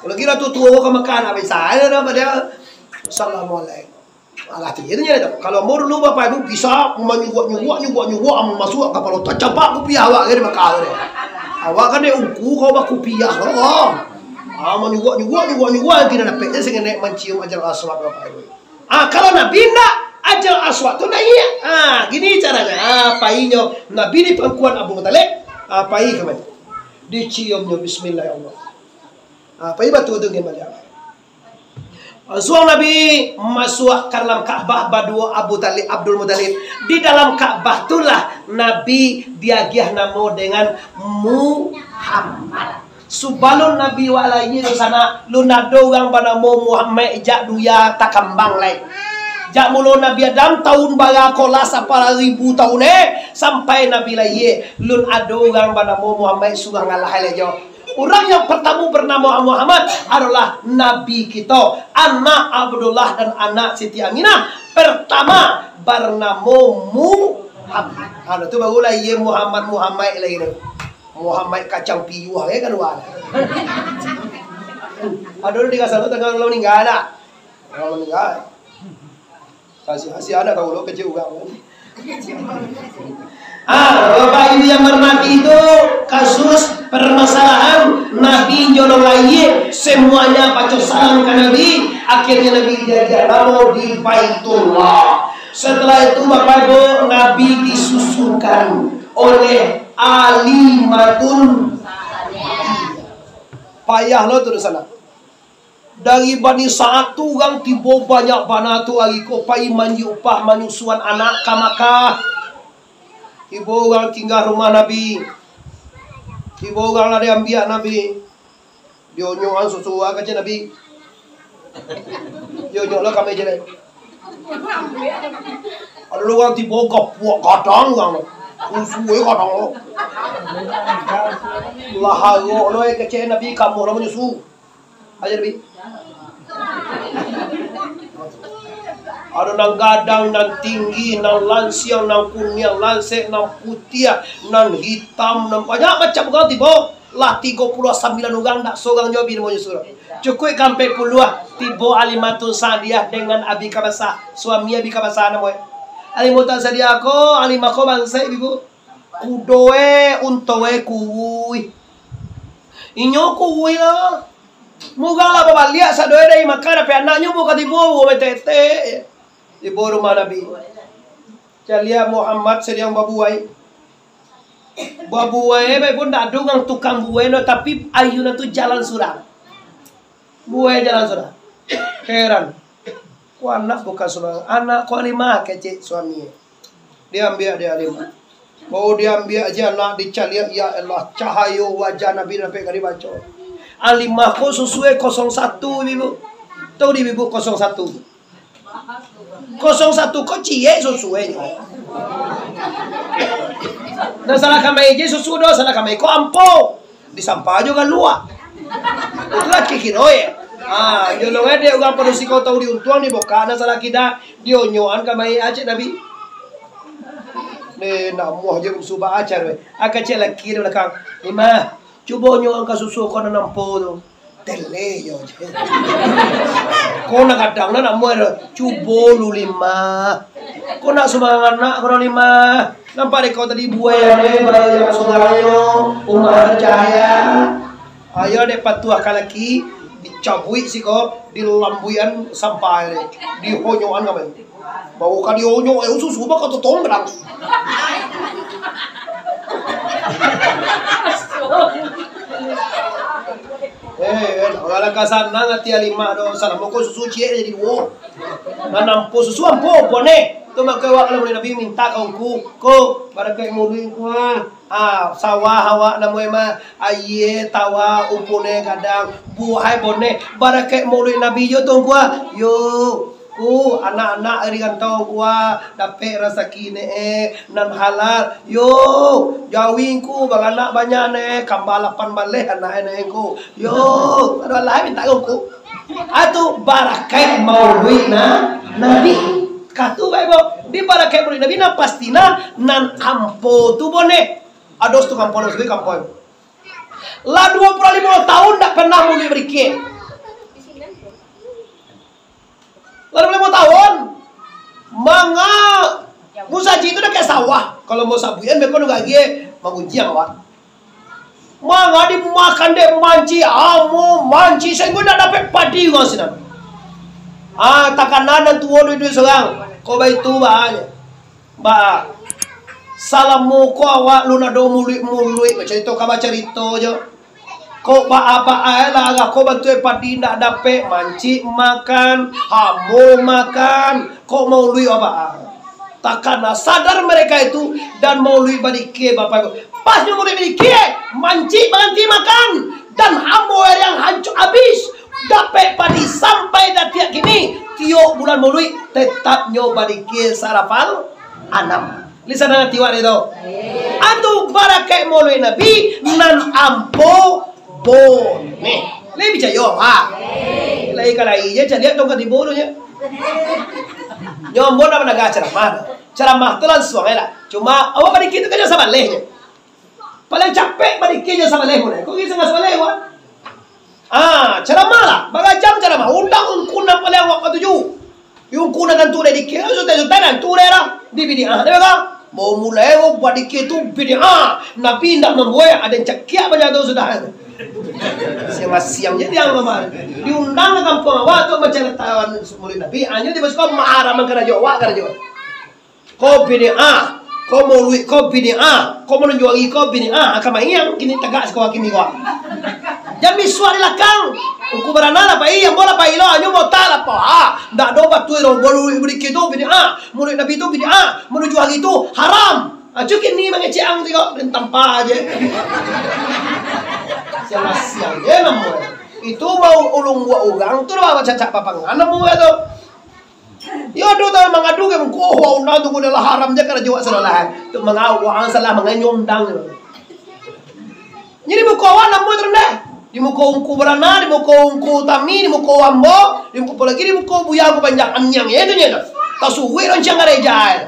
Kalau kira tu tua ke makan habis saya dah pada assalamualaikum. Alah tu itu tu. Kalau mau dulu Bapak Ibu bisa menyugak masuk kapal otak capak kupiah awak ke makan ni. Awak kan dia ungku kau bak kupiah kau. Menyugak tidak dapat dia sengaja mencium Ajal Aswad Bapak Ibu. Kalau Nabi nak Ajal Aswad tu naik. Gini caranya. Painya Nabi di pangkuan Abu Talib. Pai kemana? Diciumnya bismillah ya Allah. Apa iba tu dengan balik. Suang Nabi masuk ke dalam Ka'bah berdua Abu Talib Abdul Muttalib. Di dalam Ka'bah itulah Nabi diagiah nama dengan Muhammad. Subalun Nabi walainya di sana lunado orang bernama Muhammad jak duya takambang lain. Jak mulu Nabi Adam tahun barakola sapara ribu tahun sampai Nabi lagi lun ado orang bernama Muhammad surah ngalah lejo. Orang yang pertama bernama Muhammad adalah Nabi kita, anak Abdullah dan anak Siti Aminah. Pertama bernama Muhammad. Ano tu barulah ye Muhammad lagi tu. Muhammad kacang piuh kan luar. Ada di kasar tengah orang meninggal dah. Orang meninggal. Kasih anak tahu lo kecil juga. Bapak Ibu yang bermati itu kasus permasalahan Nabi jolong lagi semuanya baca salam ke Nabi. Akhirnya Nabi diajak lalu di Baitullah. Setelah itu Bapak Ibu, Nabi disusulkan oleh alimatun. Payah lo tu di sana. Dari Bani satu orang tiba banyak bana tu lagi ko pai manju upah manyusuan anak ke Makkah. Ibu orang tinggal rumah Nabi. Ibu orang ada ambil Nabi. Dia nyoan susu kecil Nabi. Dia nyok lah kami jelek. Ada orang tiba kapuak kadang orang. Susu kadang lo. Lahago lo kecil Nabi kamu orang menyusu. Aja Nabi. Ada nang gadang, nang tinggi, nang lansiang, nang kuning, lansek, nang putih, nang hitam, nang banyak macam orang tiba. Lah 39 orang tak seorang jawab ilmu surah. Cukup sampai puluh tiba alimatun sadiah dengan abi kabasa, suami abi kabasa nama. Alimatun sadiah ko, alimako bangsa ibu. Kudoe untoe kuwi. Inyo kuwi lah. Mugang lah babaliak sa doe dari makan apa anaknya bukan tibo tete. Ibu rumah Nabi. Calia Muhammad sediang babuai. Babuai pun tak dungang tukang buai no tapi ayuna tu jalan surang. Buai jalan surang. Heran. Ku anak bukan surang. Anak ku lima kecil suami. Dia ambil dia lima. Mau dia ambil aja anak dicalia ya Allah cahaya wajah Nabi sampai kali baca. Alimah ko susue 01 ibu. Tahu di ibu 01. 01 ko cie susue. Nah salah kami aja susu do salah kami ko ampo. Disampah juga luak. Itulah kikiroy. Jolong dia orang produksi kau tahu diuntuang di boka na salah kita dionyoan kami aja Nabi. Ne namuh je subah acar we. Akacel lagi di belakang. Lima. Cuba nyo ang kasusuko na ng podo. Tele yo. Ko na kadang na mo cubo lima. Ko na sumangan na ko lima. Nampak ko tadi buaya ne barang sungayo umar cahaya. Ayo de patuah kalaki dicabui si ko dilambuyan sampai di honyoan kami. Bau ka di honyo ay susu ba ka totong gedang. Orang kasar nang ati alima do sana mo ko susu cie jadi wo. Nanam po susu ampo pone. Tu makawa kalau Nabi minta kau ko barakai mulin ko sawah hawa na mo ma aye tawa upune kadang buhay bone barakai mulin Nabi yo tong ko yo ku anak-anak ringan tau gua dapat rezeki nan halal yo jawing ku bang anak banyak kambalapan balik anak ku yo ada lain minta ku atau barakai maulwi Nabi katu baik di barakai maulwi Nabi na pastina nan ampo tu bone ados tu kampo dos kampo lah 25 tahun tak pernah mau diberikan. Lalu 5 tahun, manga musaji itu dah kayak sawah. Kalau mau sabuyan, mereka nggak gie mengujian awak. Manga dimakan deh manci, manci. Saya guna dapat padi kau sini. Takanan dan tuan itu seorang. Kau baik tu bah, salamu kau awak luna do mului. Macam itu kau baca cerita je. Kau apa lah kau bantu padi ndak dapat manci makan hamu makan kau mau lui apa takkan sadar mereka itu dan mau lui badike bapak pas mau lui badike manci makan dan hamu yang hancur habis dapat padi sampai datiak kini tiok bulan mau lui tetap nyoba badike sarafal anam lisan nanti wari itu atau barakai mau lui Nabi nan ampo bone, lebih cayo lagi kalau iya jadi tongkat di bolonya, nyombo apa naga ceramah, ceramah tu langsung lah. Cuma awak pada kita kan sama lehnya. Paling capek pada kita sama leh mana. Kau kisah sama leh wan? Ceramah lah. Bagajam ceramah. Undang kuna paling awak ketujuh. Yung kuna kan tu di kira sudah dan tu lah di bidiah. Ada tak? Mau mulai buat di kira tu bidiah. Nabi tidak membuat ada cakia banyak tu sudah. Siang-siang jadi yang lama. Diundang ke kampung awak tu macam tawan murid Nabi. Hanya dia bersuka ma'arah mengkara Jawa kara Jawa. Kau bidiah. Kau mau luit kau bidiah. Kau menunjuk lagi kau bidiah. Akan yang kini tegak sekolah kini kau. Jami suara lakang. Aku berana apa yang bola apa ilo hanya mau tak apa. Dak do batu iro baru beri itu bidiah. Murid Nabi itu bidiah. Menuju lagi itu haram. Cukin ni mengecang tiko tanpa aja. Siang-siang dia namu. Itu mau ulung gua orang tu bawa cacak papangan namu itu. Ya do tahu mengadu ke mengko undang tu adalah haram je kerja Jawa salah. Tu mengawang salah menganyondang. Jadi mukawan namu terendah. Di muka ungku berana, di muka ungku tami, di muka wambo, di muka lagi di muka buya aku panjang anyang ya tu nya. Tak suwe rancang gereja.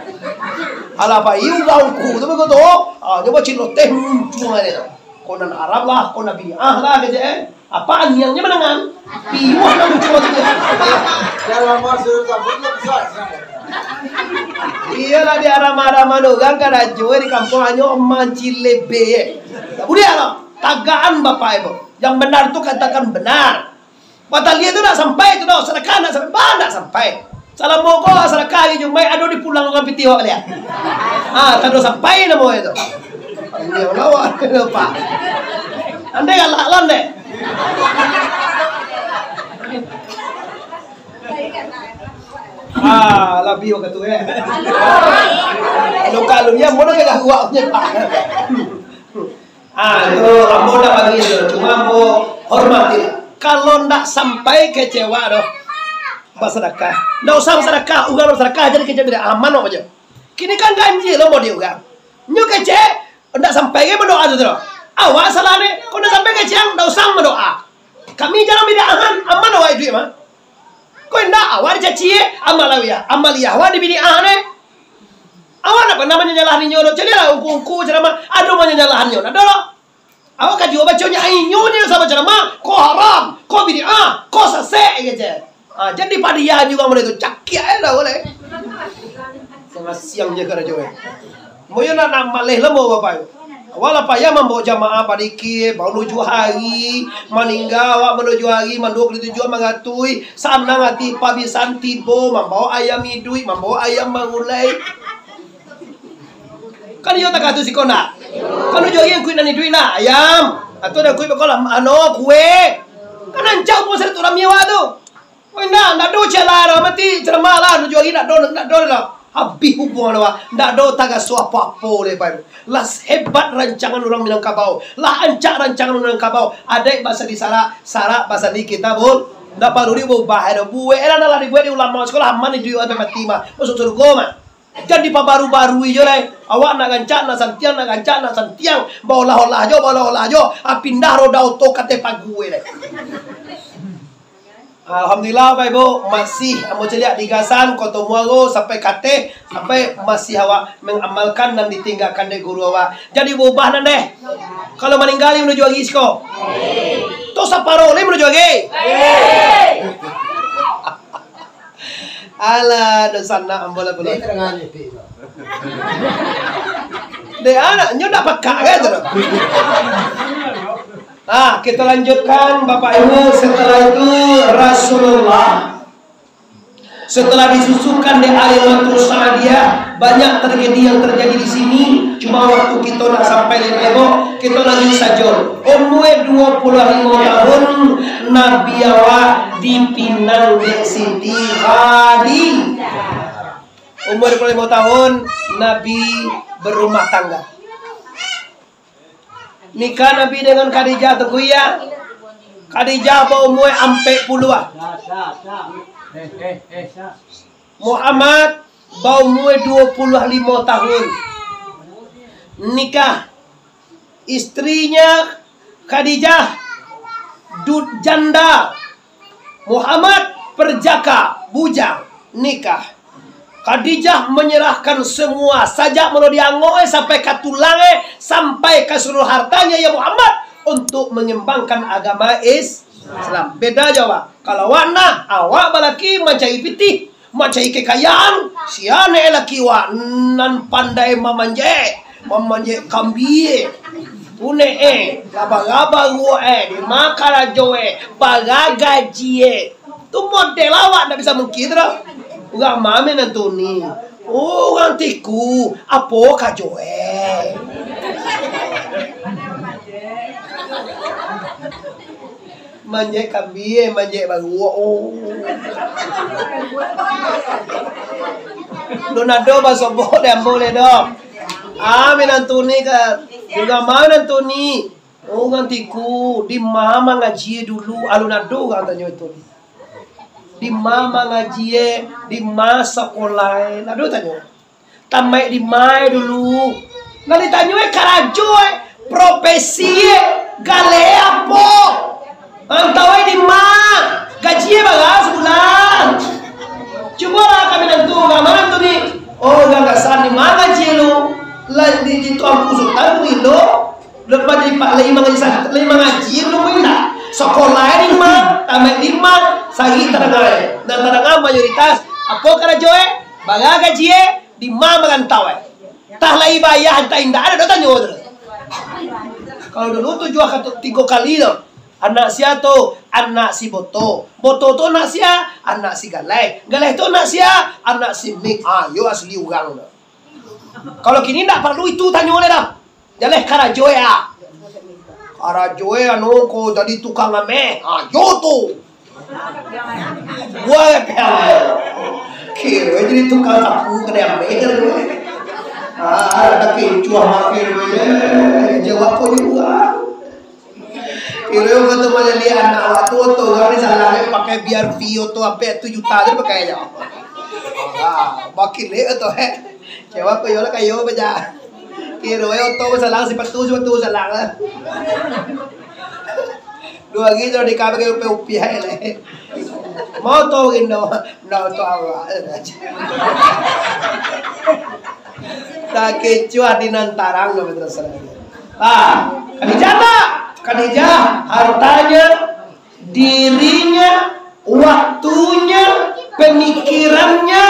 Ala apa iu ungku tu begitu. Nyoba cilo teh muncul ada. Konan Arab lah, konan bidiah lah kerja. Apa anyangnya menangan? Piwah lah muncul tu. Dalam masa tersebut besar. Iya lah di arama-arama dogang karajo di kampung hanya mancil lebe. Kemudian lah, tagaan bapak ibu. Yang benar tu katakan benar. Batalnya tu nak sampai tu dah sedekah nak sampai nak sampai. Salam moko sedekah ni jumai ado di pulang orang piti awak lihat. Tado sampai namo itu. Ini lawan lupa. Ande galak lan deh. Labi waktu tu Luka-lunya mono ke gawaknya Pak. Itu ambo dah bagi itu. Cuma ambo hormati. Kalau ndak sampai kecewa doh. Bersedekah. Ndak usah bersedekah, ugang bersedekah jadi kecewa tidak aman apa aja. Kini kan ganji lo mau diugang. Nyu kece ndak sampai ke berdoa tu doh. Awak salah ni, kau ndak sampai kece ndak usah berdoa. Kami jangan bidahan, aman awak itu mah. Kau ndak awak dicaci amaliyah awak dibidiah ni. Awak apa namanya nyalahan nyo jadi lah ungku ceramah aduh mana nyalahan nyo ada lah awak kaji obat conya inyo nya sama ceramah ko haram ko bidiah ko sase gitu jadi padiah juga mulai itu cakia dah boleh sama siang je kerja we moyo nak malih lah mau bapak awal apa ya membawa jamaah padiki bau menuju hari meninggal awak menuju hari manduk ditujuan mengatui sana ngati pabisan tibo membawa ayam hidui membawa ayam mangulai. Kan yo tak atu sikona. Kan yo yang kuih nani duit na ayam. Atau dah kuih bekola kue. Kan ancau pun serta orang miwa tu. Oi nak do celara mati ceramah lah nuju lagi nak do lah. Habis hubungan lah. Nak do taga suapa apa le pai. Las hebat rancangan orang Minangkabau. Lah ancak rancangan orang Minangkabau. Ada bahasa di sarak bahasa di kita pun. Ndak perlu diubah ada buwe. Era lah dibuat di ulama sekolah mana di ada mati mah. Masuk surga mah. Jadi baru-baru je lah. Awak nak gancak nak santiang, bawa jo. Pindah roda auto kate pague lah. Alhamdulillah Bapak Ibu masih mau celiak digasan koto muago sampai kate sampai masih awak mengamalkan dan ditinggalkan dari guru awak. Jadi berubah nande. Kalau meninggal menuju lagi isko. To saparo le menuju lagi. Ala dosana ambola bola. De anaknya dapat kaget tu. Kita lanjutkan Bapak Ibu. Setelah itu Rasulullah setelah disusukan di Alimatul Sa'adiyah, banyak tragedi yang terjadi di sini. Cuma waktu kita nak sampai di Bebo, kita lagi saja. Umur 25 tahun Nabi awak dipinang di Siti Khadijah. Umur 25 tahun Nabi berumah tangga. Nikah Nabi dengan Khadijah tu ya. Khadijah berumur sampai puluhan. Muhammad berumur 25 tahun. Nikah. Istrinya Khadijah janda. Muhammad perjaka, bujang, nikah. Khadijah menyerahkan semua sajak mula diangoe sampai ke tulangnya, sampai ke seluruh hartanya ya Muhammad untuk mengembangkan agama Islam. Beda Jawa. Kalau wana awak balaki mencari pitih, mencari kekayaan, siane laki wa nan pandai mamanje kambie. Une laba-laba gua di makara joe bagaga jie. Tu model awak ndak bisa mengkira. Uga mame nantuni. Oh, gantiku. Apo ka joe. Manje kambie, manje bagua. Oh. Donado basobo dan boleh dong. Amin antuni kan. Juga mana antuni. Oh gantiku di mama ngaji dulu alunado katanya itu. Di mama ngaji di masa sekolah. Nado tanya. Tamai di mai dulu. Nanti tanya karajo profesi gale apa? Antawai di ma gaji bagas bulan. Coba lah kami nantu mana tu ni? Oh gagasan di mana gaji lu? Lah di tuan sultan Wilo. Lepas di pak lima ngaji lu Wila. Sekolah di ma, tamat lima, sagi tarangai. Dan tarangai mayoritas apa karajoe? Baga gaji di ma magantawai. Tah lai bayar hantar indah ada tanya order. Kalau dulu tu jual kata 3 kali loh. Anak sia tu anak si Boto. Boto tu anak sia anak si Galai. Galai tu anak sia anak si Mik. Yo asli orang dah. Kalau kini tak perlu itu tanya oleh dah. Jaleh karajoe ah. Karajoe anu ko jadi tukang ame. Yo tu. Gua kira jadi tukang sapu kena ame. Ada kecuah makin jawab ko juga. Kira kata macam lihat anak waktu tu kami salah pakai biar vio tu apa 7 juta dia pakai aja. Makin leh tu jawab ko yo lah kayo baca. Kira yo tu salah si patu salah lah. Dua gitu di kamar kayo pe upi hai leh. Mau tu indo tu awak. Tak kecuah di nantarang lo terus. Khadijah hartanya, dirinya, waktunya, pemikirannya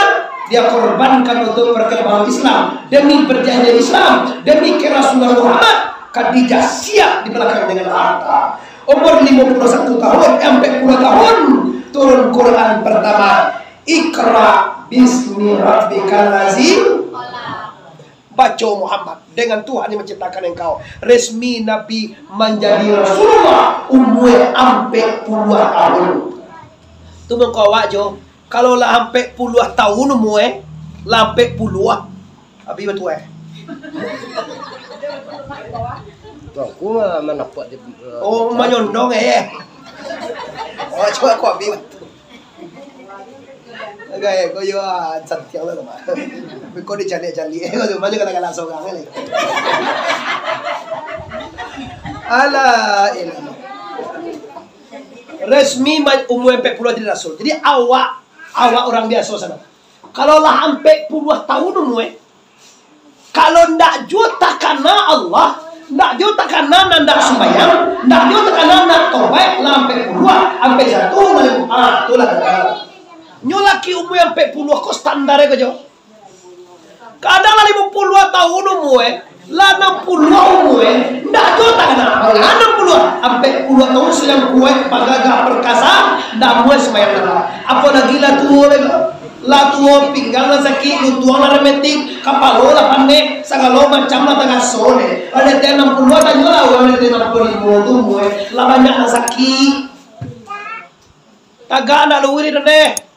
dia korbankan untuk perkembangan Islam, demi perjanjian Islam, demi Rasulullah Muhammad. Khadijah siap di belakang dengan harta. Umur 51 tahun sampai 10 tahun turun Quran pertama. Iqra bismi rabbikal lazim. Baca Muhammad, dengan Tuhan yang menciptakan engkau. Resmi Nabi menjadi Rasulullah umur ampe puluhan tahun. Tu mengkau wajo. Kalau lah ampe puluhan tahun umur lah ampe puluhan. Abi betul Aku mana buat dia. Oh menyondong Oh coba aku abi betul. Gaya, kau yo santiang lah mah. Kau di cari, kau tu macam kata langsung orang ni. Alah, resmi umur 40 jadi rasul. Jadi awak orang biasa sana. Kalau lah sampai puluh tahun umur, kalau ndak juta karena Allah, ndak juta karena ndak sembahyang, ndak juta karena ndak taubat, lah sampai puluh, sampai satu, itulah kata. Nyolaki umur yang 40 kok standar ke jo. Kadang lah 50 tahun umur lah 60 umur ndak juta kana. Lah 60 sampai 10 tahun sedang kuat pagaga perkasa ndak mau sembahyang lah. Apa lagi lah tua lah tua pinggang lah sakit, tua lah remetik, kapalo lah pandai, segala macam lah tengah sore. Ada 60 tahun lah orang ada 65 tu umur lah banyak lah sakit. Tagak nak luwir deh.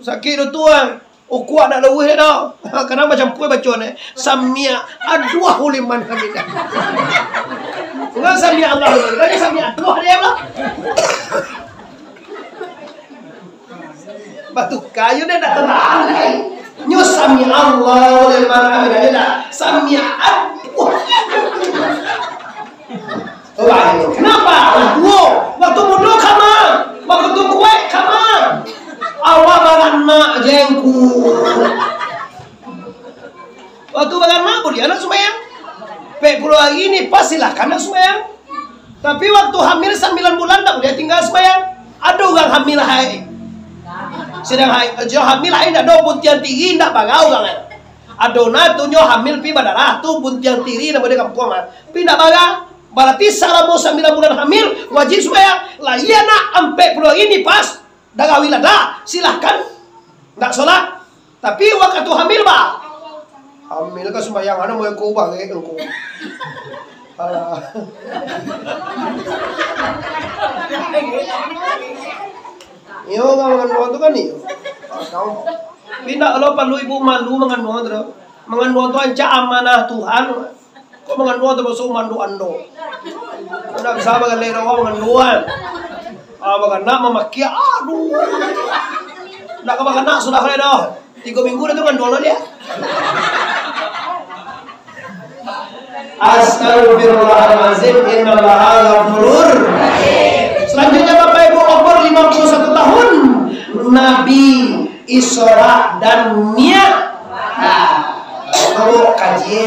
Sakit tu tuan. Oh kuat nak lewih dah. Kerana macam kue bacaan Samia aduh uliman kami dah. Bukan Samia Allah. Tadi Samia aduh dia lah. Batu kayu dia tak tenang. Nyo Samia Allah uliman kami dah dah. Samia aduh. Kenapa? Waktu muda kama. Waktu kue kama. Awak barang nak jengku. ya nak sembahyang. Pulau ini pas silahkan nak sembahyang. Tapi waktu hamil 9 bulan tak boleh tinggal sembahyang. Ada orang hamil hai. Sedang hamil hai tak ada buntian tinggi tak bagau orang. Adona tu nyo hamil pi badara tu buntian tiri na boleh kampung mah. Pi tak bagau. Berarti selama 9 bulan hamil wajib sembahyang. Lah iya nak ampe pulau ini pas dah gawil ada silahkan tak solat. Tapi waktu hamil bah. Hamil ka sembahyang ana moy ko ba ko. Alah. Yo mangan nuan tu kan ni. Kau pindah lo perlu ibu malu mangan nuan tu. Mangan nuan tu anca amanah Tuhan. Kok mangan nuan tu masuk mandu ando. Anda bisa bagai lera mangan nuan. Bagai nak memakia aduh. Nak bagai nak sudah kali dah. 3 minggu dah tu mangan nuan dia. Astagfirullahaladzim, innallaha ghafurur rahim. Selanjutnya Bapak Ibu, umur 51 tahun Nabi Isra dan Mi'raj. Kamu kaji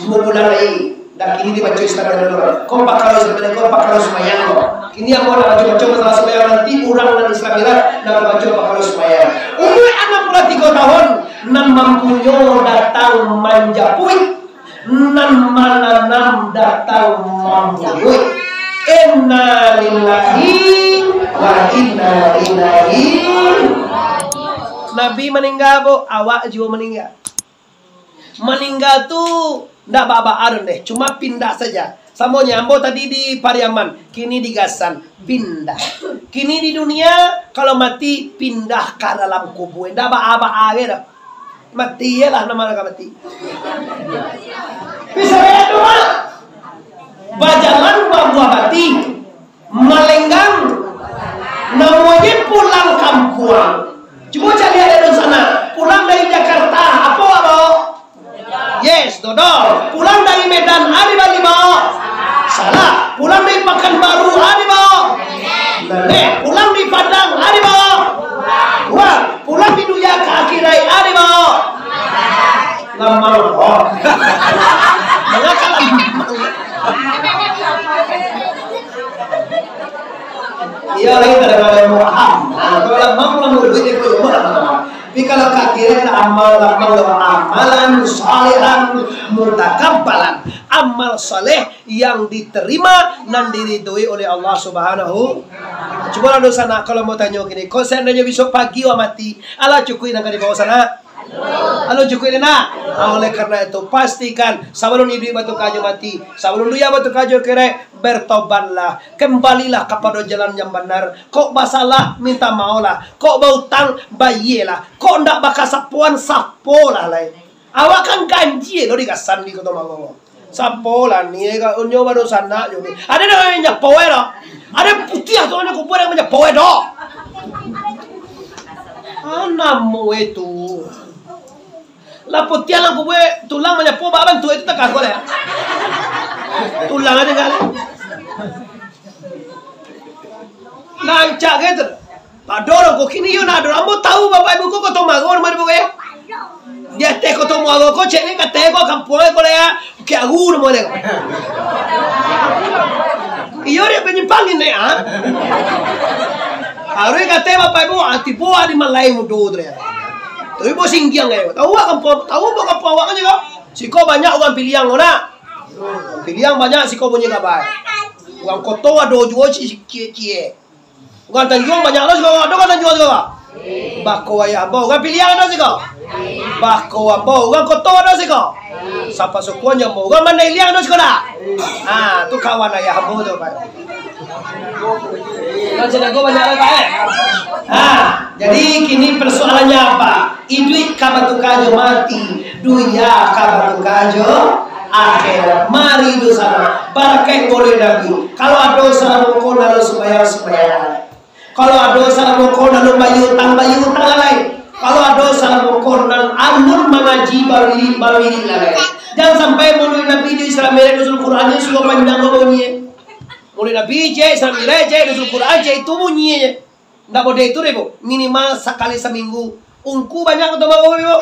bulan lagi dan kini dibaca Islam dulu. Kau bakal sebenarnya kau bakal sembahyang kau. Kini yang mau baca masalah sembahyang nanti orang dan Islam dan baca bakal sembahyang. Umur 63 tahun nan mampunyo datang manjapui. Nan mananam datang mampuy. Inna lillahi wa inna ilaihi. Nabi meninggal bu, awak juga meninggal. Meninggal tuh ndak baba-baran deh, cuma pindah saja. Sama nyambo tadi di Pariaman, kini di Gasan, pindah. Kini di dunia kalau mati pindah ke dalam kubur, ndak baba-baba dah. Mati ya lah nama mereka mati. Bisa ya doa. Bajalan buah bati, melenggang, namanya pulang kampung. Coba cari ada di sana. Pulang dari Jakarta, apa bawa? Yes, dodol. Pulang dari Medan, ada bali bawa? Salah. Pulang dari Pekanbaru, ada bawa? Pulang di Padang, ada bawa? Wah, pulang di Duya ke Akirai, ada bawa? Lama loh. Mengakal iya lagi daripada Muhammad. Kalau lama mulut itu tapi kalau kaki amalan salihan mutakabbalan, amal saleh yang diterima dan diridhoi oleh Allah Subhanahu. Coba lalu sana kalau mau tanya gini, kau seandainya besok pagi wa mati, ala cukui nak di bawah sana. Halo cukup nak. Oleh karena itu pastikan sebelum ibu batu kajo mati, sebelum dia batu kajo kere, bertobatlah, kembalilah kepada jalan yang benar. Kok basalah minta maulah, kok bautang bayilah, kok ndak bakal sapuan sapolah lain. Awak kan ganji lo di Gasan di Kota Magogo. Sapolah nih ka unyo baru sana jadi. Ada namanya poe lo. Ada putih atau ada kubur yang namanya poe do. Anamu itu. Lah putih lang kubur tulang menyapu baban tu itu tak kagol ya. Tulang aja kan. Nancak gitu. Padoro kok kini yo na adoro. Ambo tahu bapak ibu ko Kota Magogo mari buka ya. Dia teh Kota Magogo ko cek ni ka teh ko kampung ko ya. Ke agu mo le ko. Iyo dia penyimpangin nih ah. Harus kata bapak ibu tipu di Malay mudo tu ya. Tapi bos singgiang ya. Tahu apa awak aja kau? Siko banyak orang pilihan orang. Pilihan banyak siko punya kabar. Orang koto ada jual cie. Orang Tanjung banyak lah siko. Ada kan Tanjung juga. Bako ayah bau. Orang pilihan ada siko. Bako bau. Orang koto ada siko. Siapa sukuan yang bau. Orang mana iliang ada siko dah. Ah, tu kawan ayah bau tu pak. Macam aku banyak apa jadi kini persoalannya apa? Idui kabatu kajo mati, dunia kabatu kajo akhirat. Mari do sana, barakai boleh Nabi. Kalau ada salah mukon lalu supaya. Kalau ada salah mukon lalu bayu utang lain. Kalau ada salah mukon dan amun mengaji bawiri lain. Jangan sampai mulai Nabi di Islam Rasul Qurannya sudah panjang ngomongnya. Mulai Nabi cek, Islam cek, Rasul Quran cek itu bunyinya. Nggak boleh itu deh bu. Minimal sekali seminggu. Ungku banyak atau bawa bu.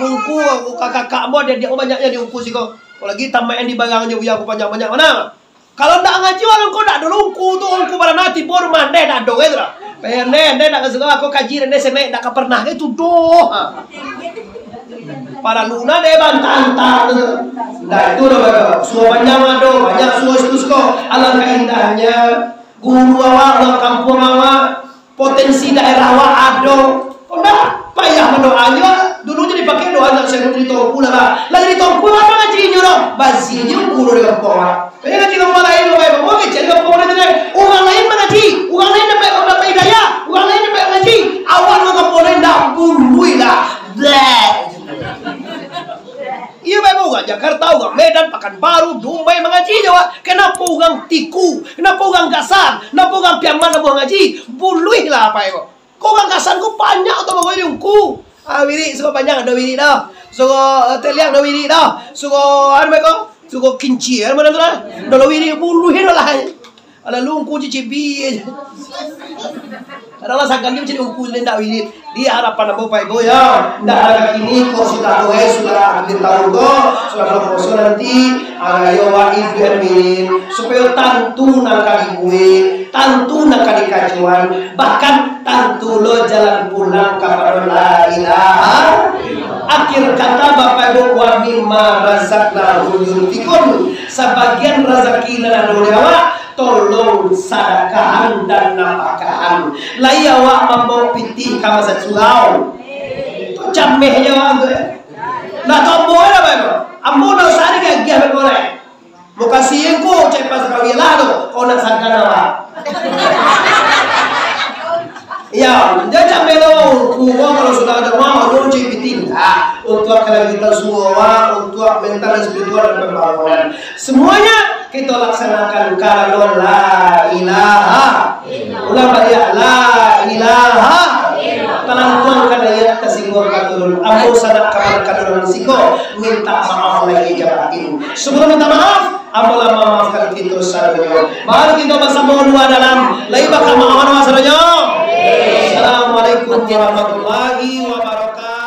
Ungku kakak mau dia banyaknya di ungku sih kok. Apalagi tambahin di bagangnya buya aku banyak-banyak mana. Kalau ndak ngaji orang kau ndak dulu tuh orang ku nanti baru mandai ndak doa itu lah. Pene ndak kesuka aku kaji ndak senek ndak pernah itu doa. Para luna deh bantantang. Ndak itu doa. Suara banyak do, banyak suara susko. Alangkah indahnya guru awak, kampung awak, potensi daerah awak ado. Kau ndak payah mendoanya. Dulunya dipakai doa yang saya di tongku lah. Lagi di tongku apa ngajinya dong? Basinya guru dengan pola. Kaya ngaji kamu lain lo baik bawa ngaji kamu lain tidak. Orang lain mengaji, orang lain dapat hidayah, orang lain dapat ngaji. Awal lo kamu lain dah bului lah. Iya baik bawa Jakarta, orang Medan, Pekanbaru, Dumai mengaji Jawa. Kenapa orang tiku? Kenapa orang gasan? Kenapa orang piaman mau ngaji? Bului lah apa itu? Kau orang gasan kau banyak atau bawa diungku? Wiri suka panjang ada wiri dah. Suka teliang ada wiri dah. Suka apa kau? Suka kinci mana tu lah. Dalam wiri bulu hidup lah. Ada lungku cici aja. Adalah sagam dia macam lungku lendak wiri. Dia harapan apa pai goya. Ndak ada kini kau sudah doa sudah ambil tahu kau sudah berpuasa nanti. Ayo wahid bermin supaya tantu nak kali gue, tantu nak kali kajuan, bahkan tantu lo jalan pulang kepada la ilaha. Akhir kata Bapak Ibu wa mimma razaqnahum yunfikun. Sebagian rezeki lana dolewa tolong sedekahan dan nafkahan. Laya wa mambo pitih kama saculau. Itu camehnya wa tu. Nah tombo ada Bapak Ibu. Ambo nak sari gagah berkorek. Muka siengku cepat sekali lah tu. Kau nak sangka nama. Ya, jajak melo. Kuwa kalau sudah ada mau lunci bitinda untuk kita semua, untuk mental dan spiritual dan pembangunan. Semuanya kita laksanakan kalau la ilaha. Ulang balik la ilaha. Tanang tuang kada ya tersinggung katurun. Ambo sanak kamar katurun siko minta maaf lagi jabatin. Sebelum minta maaf, ambo lama maafkan kita sadonya. Baru kita bersama dua dalam lagi bakal maafkan sadonya. Assalamualaikum warahmatullahi wabarakatuh.